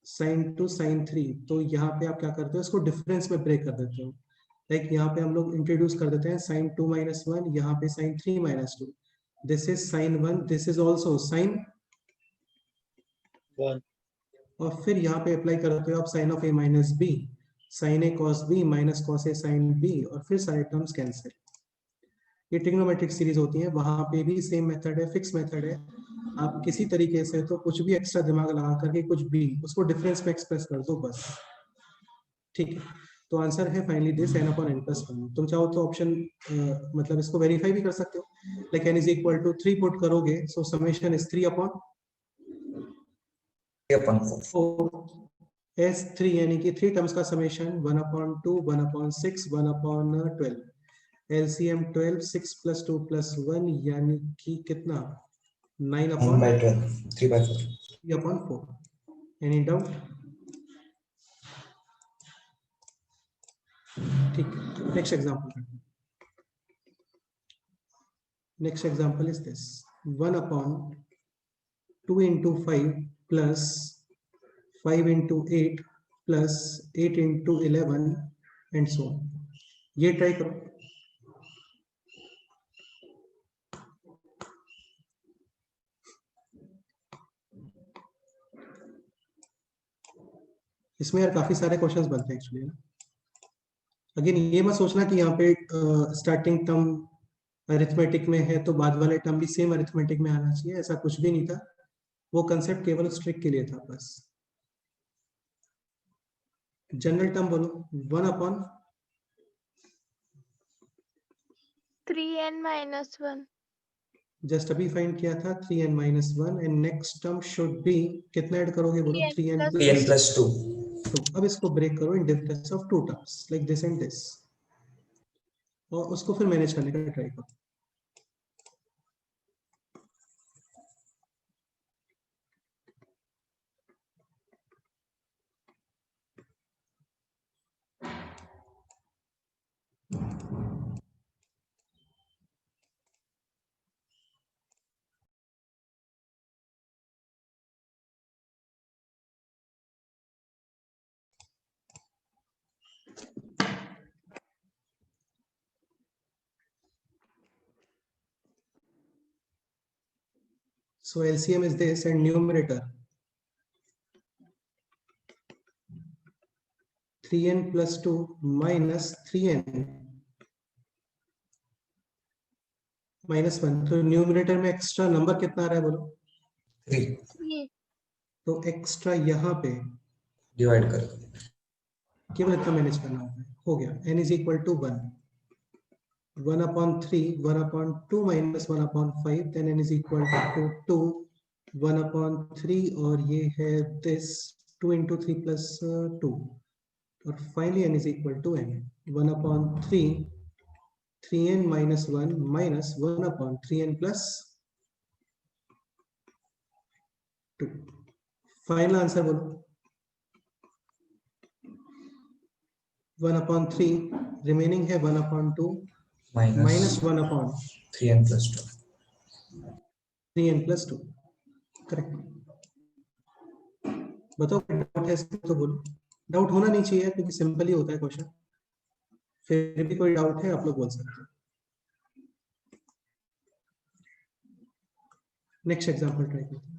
sin 2 sin 3, तो यहाँ पे आप क्या करते हो, इसको डिफरेंस में ब्रेक कर देते हो, लाइक यहाँ पे हम लोग इंट्रोड्यूस कर देते हैं sin 2 minus 1, यहाँ पे sin 3 minus 2, this is sin 1, this is also sin 1. और फिर यहाँ पे अप्लाई करते हो आप sin of a minus b, sin a cos b minus cos a sin b, और फिर सारे टर्म्स कैंसिल। ये ट्रिग्नोमेट्रिक सीरीज होती है, वहां पे भी सेम मेथड है, फिक्स मेथड है, आप किसी तरीके से तो कुछ भी एक्स्ट्रा दिमाग लगा करके कुछ भी उसको डिफरेंस में एक्सप्रेस कर दो बस। ठीक है, तो आंसर है finally this n upon n plus 1। तुम चाहो तो ऑप्शन मतलब इसको वेरीफाई भी कर सकते हो, like n is equal to 3 put करोगे, so summation is 3 upon 3 upon 4. 4 S3, यानी कि 3 टर्म्स का summation 1 upon 2 1 upon 6 1 upon 12, LCM 12 6 plus 2 plus 1 यानी कि कितना, 9 9 upon by 12. 3 by 4. 3 upon 4। Any doubt? ठीक, next example, next example is this 1 upon 2 into 5 plus 5 into 8 plus 8 into 11 and so on। ये try करो, इसमें यार काफी सारे क्वेश्चंस बनते हैं एक्चुअली। अगेन ये मत सोचना कि यहाँ पे स्टार्टिंग टर्म अरिथमेटिक में है तो बाद वाले टर्म भी सेम अरिथमेटिक में आना चाहिए, ऐसा कुछ भी नहीं था, वो कंसेप्ट केवल स्ट्रिक के लिए था बस। जनरल टर्म बोलो, 1 अपॉन 3n minus 1. जस्ट अभी फाइंड किया था 3n minus 1, and next term should be, कितना ऐड करोगे बोलो, 3n 3n plus 2. तो अब इसको ब्रेक करो इन difference of 2 terms like this and this, और उसको फिर मैनेज करने का ट्राई करो। So LCM is this, and numerator 3n plus 2 minus 3n minus 1. तो न्यूमरेटर में एक्स्ट्रा नंबर कितना आ रहा है बोलो? 3 तो एक्स्ट्रा यहाँ पे डिवाइड कर दो। केवल इतना मैनेज करना होगा, हो गया। n is equal to 1, 1/3, 1/2 minus 1/5, then n is equal to 2, 1/3, और ये है this 2 into 3 plus 2, और finally n is equal to n, 1/3, 3n minus 1 minus 1/3n plus 2. Final answer बोलो। 1/3, रिमेनिंग है 1/2 minus 1/3n 3n plus 2। plus 2, correct. बताओ doubt है इसमें तो बोलो। डाउट होना नहीं चाहिए क्योंकि सिंपल ही होता है क्वेश्चन, फिर भी कोई डाउट है आप लोग बोल सकते हैं। नेक्स्ट एग्जांपल ट्राई करते हैं।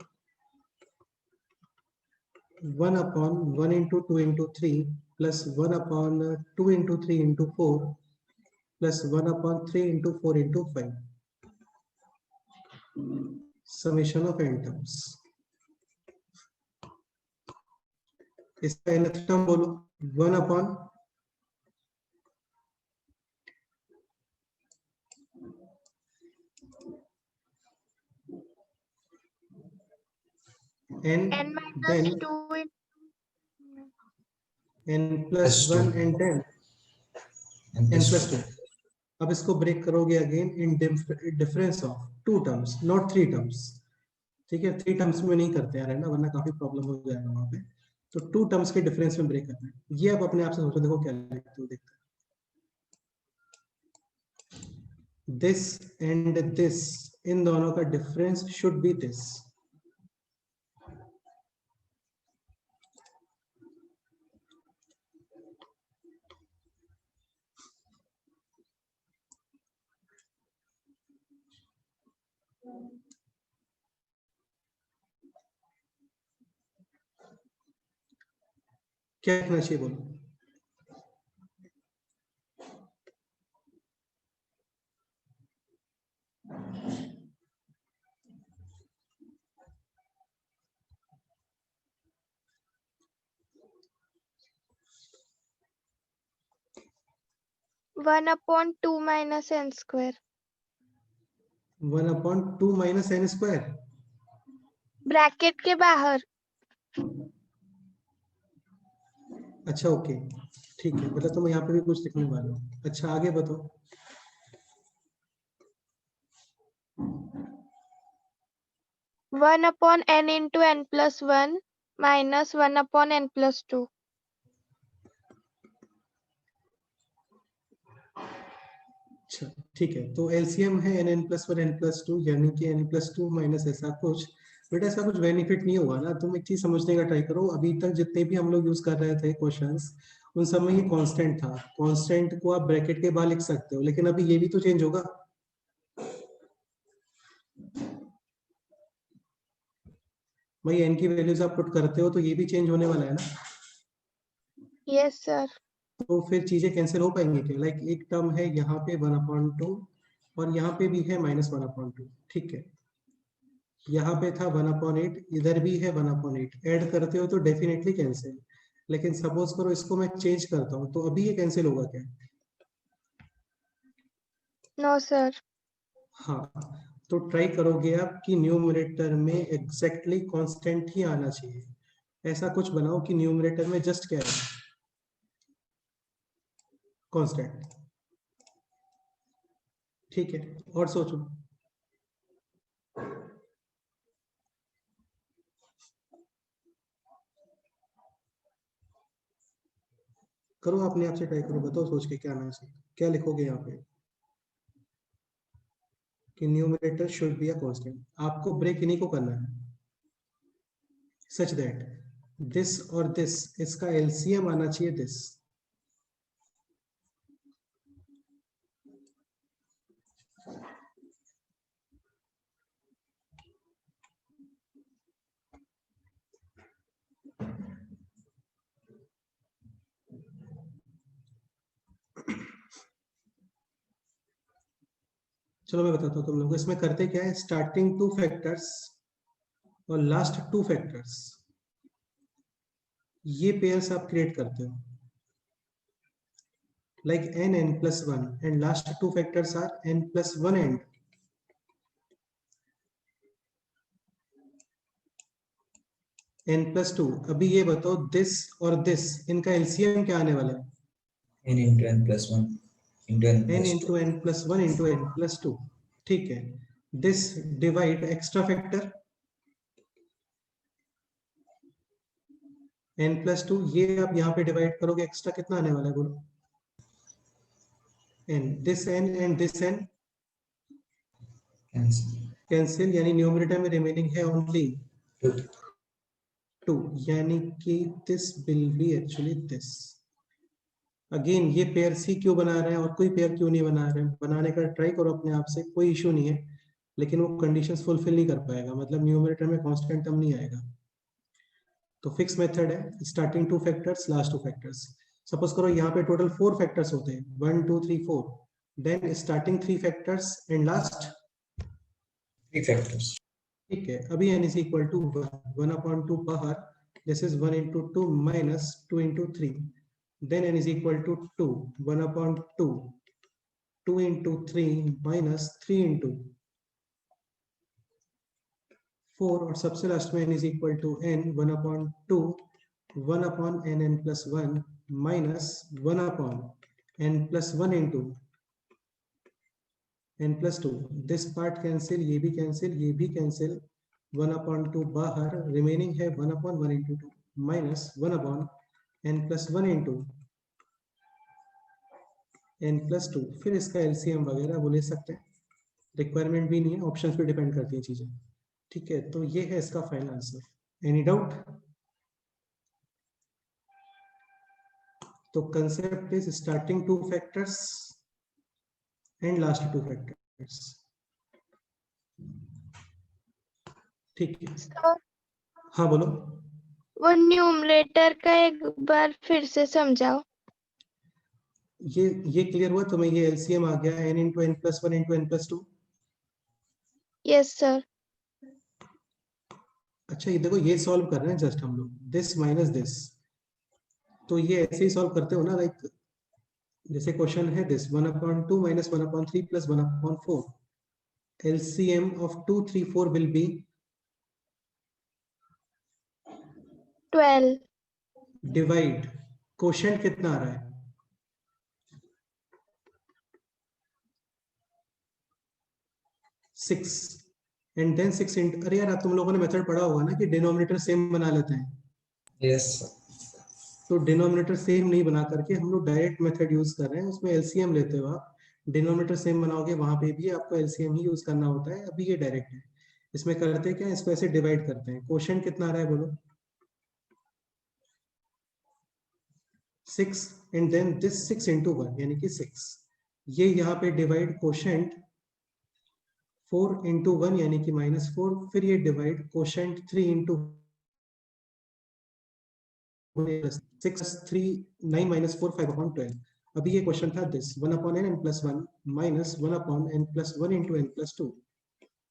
1/1 into 2 into 3 plus 1/2 into 3 into 4 plus 1/3 into 4 into 5. Summation of n terms. इसका nth टर्म बोलो। 1 upon n, n minus then 2 n plus Plus 1 2. and then n n plus plus 2। 2. अब इसको break करोगे again in difference of 2 terms, not 3 terms. ठीक है, 3 terms में नहीं करते यार, है ना, वरना काफी प्रॉब्लम हो जाएगा वहां पे। तो 2 टर्म्स के डिफरेंस में ब्रेक करना है। ये आप अपने आप से सोचो, देखो क्या लिखते हो, देखते हैं। दिस एंड दिस, इन दोनों का डिफरेंस शुड बी दिस। क्या लिखना चाहिए बोलो? One upon 2 minus n square. 1/2 minus n square। Bracket के बाहर। अच्छा ओके, ठीक है, मतलब तो मैं यहाँ पे भी कुछ लिखने वाला हूँ। अच्छा आगे बताओ। One upon n into n plus 1 minus 1 upon n plus 2. अच्छा ठीक है, तो एलसीएम है n plus 1 n plus 2, यानी कि n plus 2 माइनस ऐसा कुछ। बेटा ऐसा कुछ बेनिफिट नहीं हुआ ना, तुम एक चीज समझने का ट्राई करो। अभी तक जितने भी हम लोग यूज कर रहे थे क्वेश्चंस, उन सब में ये कांस्टेंट था। कांस्टेंट को आप ब्रैकेट के बाहर लिख सकते हो, लेकिन अभी ये भी तो चेंज होगा। भाई n की वैल्यूज आप पुट करते हो तो ये भी चेंज होने वाला है ना, यस सर। तो फिर चीजें कैंसिल हो पाएंगी क्या? लाइक एक टर्म है यहाँ पे 1/2 और यहाँ पे भी है -1/2, ठीक है। यहाँ पे था 1/8, इधर भी है 1/8, ऐड करते हो तो डेफिनेटली कैंसिल। लेकिन सपोज करो इसको मैं चेंज करता हूँ, तो अभी ये कैंसिल होगा क्या? No sir. हाँ, तो ट्राई करोगे आप कि न्यूमरेटर में एग्जैक्टली कांस्टेंट ही आना चाहिए। ऐसा कुछ बनाओ कि न्यूमरेटर में जस्ट क्या है, कांस्टेंट। ठीक है, और सोचो। करो अपने आप से ट्राई करो, बताओ सोच के क्या आना चाहिए। क्या लिखोगे यहाँ पे कि numerator should be a constant. आपको ब्रेक इन्हीं को करना है, सच दैट दिस और दिस, इसका एलसीएम आना चाहिए दिस। चलो मैं बताता हूँ तुम लोगों को इसमें करते क्या है, स्टार्टिंग 2 फैक्टर्स और लास्ट 2 फैक्टर्स, ये पेयर्स आप क्रिएट करते हो, like n+1 and last 2 factors are n+1 and n+2। अभी ये बताओ दिस और दिस, इनका एलसीएम क्या आने वाला है? n into n+1 into n n+2. into n+1 into n+2। ठीक है, this divide extra factor n+2, ये आप यहाँ पे डिवाइड करोगे, एक्स्ट्रा कितना आने वाला है बोलो? n, this n and this n Cancel. Cancel, यानी न्यूमरेटर में रिमेनिंग है ओनली 2. 2, यानी कि this will be actually this. Again ये पेयर सी क्यों बना रहे हैं और कोई पेयर क्यों नहीं बना रहे हैं? बनाने का ट्राई करो अपने आप से, कोई इशू नहीं है, लेकिन वो कंडीशंस फुलफिल नहीं कर पाएगा, मतलब न्यूमरेटर में कांस्टेंट टर्म नहीं आएगा। तो फिक्स मेथड है, starting 2 factors last 2 factors. Suppose करो यहाँ पे टोटल 4 फैक्टर्स होते हैं, 1 2 3 4, then starting 3 factors and last 3 factors. ठीक है। अभी n is equal to 1/2 बाहर, this is 1 into 2 minus 2 into 3, then n is equal to 2, 1/2, 2 into 3 minus 3 into 4, और सबसे लास्ट में n is equal to n 1/2, 1 upon n+1 minus 1 upon n+1 into n+2। This part cancel, ये भी cancel, ये भी cancel, 1/2 बाहर, remaining है 1/1 into 2 minus 1 upon n+1 into n+2। फिर इसका एलसीएम वगैरह वो ले सकते हैं, रिक्वायरमेंट भी नहीं है, ऑप्शंस पे डिपेंड करती है चीजें। ठीक है, तो ये है इसका फाइनल आंसर। Any doubt? तो concept is starting 2 factors and last 2 factors. ठीक है, सर, हाँ बोलो। वो न्यूमरेटर का एक बार फिर से समझाओ। ये क्लियर हुआ तुम्हें? ये एलसीएम आ गया n into n+1 into n+2। Yes sir. अच्छा ये देखो, ये सॉल्व कर रहे हैं जस्ट हम लोग, दिस माइनस दिस, तो ये ऐसे ही सॉल्व करते हो ना, लाइक जैसे क्वेश्चन है this 1/2 minus 1/3 plus 1/4, LCM of 2 3 4 will be 12। Divide, quotient कितना आ रहा है? 6 एंड देन 6 इंटू, अरे यार तुम लोगों ने मेथड पढ़ा होगा ना कि डिनोमिनेटर सेम बना लेते हैं। Yes, sir. तो डिनोमिनेटर सेम नहीं बना करके हम लोग डायरेक्ट मेथड यूज कर रहे हैं, उसमें एलसीएम लेते हो आप, डिनोमिनेटर सेम बनाओगे वहां पे भी आपको एलसीएम ही यूज करना होता है। अभी ये डायरेक्ट है, इसमें करते क्या है, इसको ऐसे डिवाइड करते हैं। क्वोशंट कितना आ रहा है बोलो? 6 एंड देन दिस 6 into 1 यानी कि 6, ये यहाँ पे डिवाइड क्वोशंट 4 into 1 यानी कि -4, फिर ये डिवाइड क्वोशंट 3 into 6 3 9 minus 4 5/12। अभी ये क्वेश्चन था this 1/n n+1 minus 1/n+1 into n+2,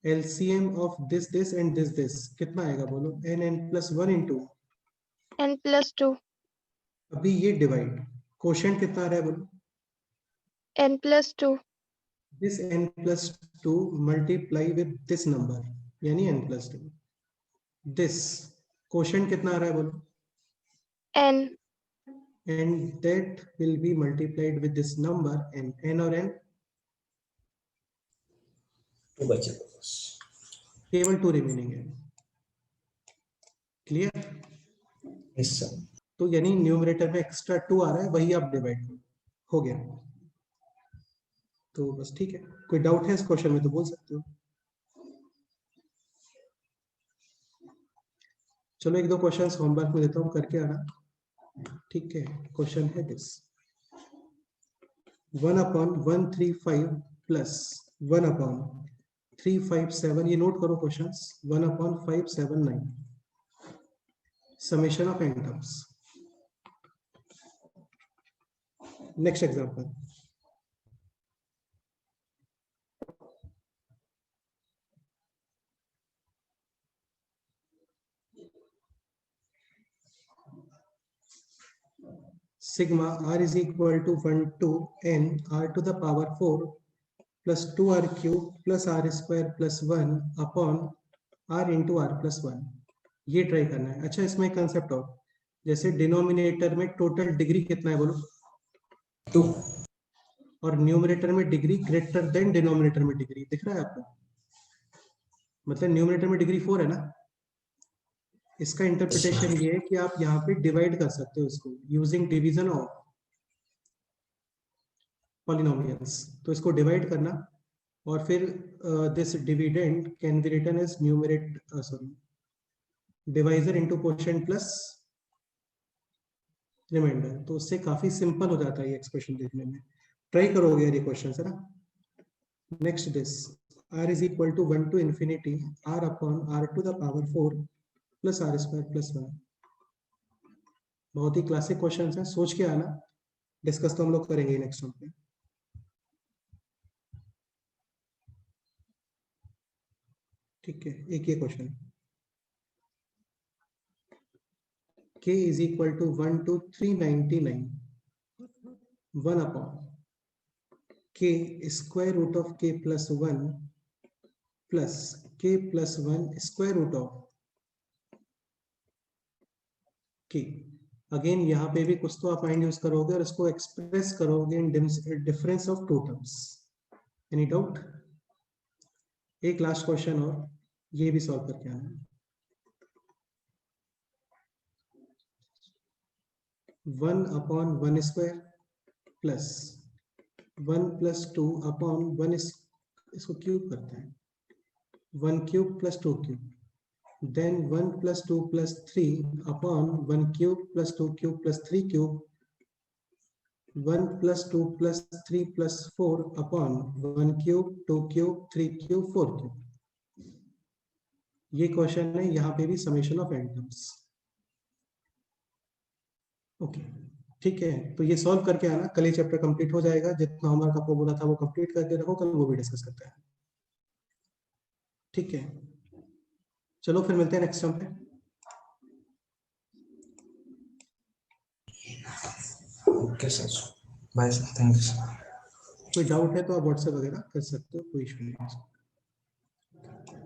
LCM of this and this कितना आएगा बोलो? n n+1 into n+2। अभी ये डिवाइड, क्वोशंट कितना आ रहा है बोलो? n+2। this n+2 multiply with this number यानी n+2, this क्वोशंट कितना आ रहा है बोलो? n। and that will be multiplied with this number n और n 2 बचेगा बस. केवल 2 रिमेनिंग है। क्लियर? Yes, sir. तो यानी न्यूमरेटर में एक्स्ट्रा 2 आ रहा है, वही आप डिवाइड करो, हो गया। तो बस ठीक है, कोई डाउट है इस क्वेश्चन में तो बोल सकते हो। चलो एक दो क्वेश्चंस होमवर्क में देता हूँ, करके आना। ठीक है, क्वेश्चन है दिस 1/135 प्लस 1/357, ये नोट करो questions, 1/579 summation of n terms. Next example, sigma r is equal to 1 to n r to the power 4 plus 2r cube plus r square plus 1 upon r into r plus 1। ये try करना है। अच्छा, इसमें concept और, जैसे denominator में total degree कितना है बोलो, 2, और न्यूमरेटर में डिग्री ग्रेटर देन डिनोमिनेटर में डिग्री, दिख रहा है आपको? मतलब न्यूमरेटर में डिग्री 4 है ना। इसका इंटरप्रिटेशन ये है कि आप यहाँ पे डिवाइड कर सकते हो इसको यूजिंग डिवीजन ऑफ पॉलिनोमियल्स। तो इसको डिवाइड करना और फिर this dividend can be written as divisor into quotient plus remainder. तो उससे काफी सिंपल हो जाता है ये एक्सप्रेशन देखने में। ट्राई करोगे यार ये क्वेश्चन है ना। Next this r is equal to 1 to infinity r upon r to the power 4 plus r square plus 1। बहुत ही क्लासिक क्वेश्चंस हैं, सोच के आना। डिस्कस तो हम लोग करेंगे नेक्स्ट टाइम पे। ठीक है, एक ये question, k is equal to 1 to 399 1 upon k square root of k plus 1 plus k plus 1 square root of k। Again यहाँ पे भी कुछ तो आप माइंड यूज करोगे और इसको एक्सप्रेस करोगे in difference of two terms. Any doubt? एक लास्ट क्वेश्चन और, ये भी सॉल्व करके आना है। 1 upon 1 square plus 1 plus 2 upon 1 इसको क्यूब करते हैं, 1 cube plus 2 cube, then 1 plus 2 plus 3 upon 1 cube plus 2 cube plus 3 cube, 1 plus 2 plus 3 plus 4 upon 1 cube 2 cube 3 cube 4 cube। ये क्वेश्चन है, यहाँ पे भी summation of n terms. Okay, ठीक है, तो ये सॉल्व करके आना। कल ये चैप्टर कंप्लीट हो जाएगा। जितना होमवर्क आपको बोला था वो कंप्लीट करके रखो, कल वो भी डिस्कस करते हैं। ठीक है, चलो फिर मिलते हैं नेक्स्ट टाइम पे। Okay sir, bye sir, thank you sir. कोई डाउट है तो आप व्हाट्सएप वगैरह कर सकते हो, कोई इशू नहीं है।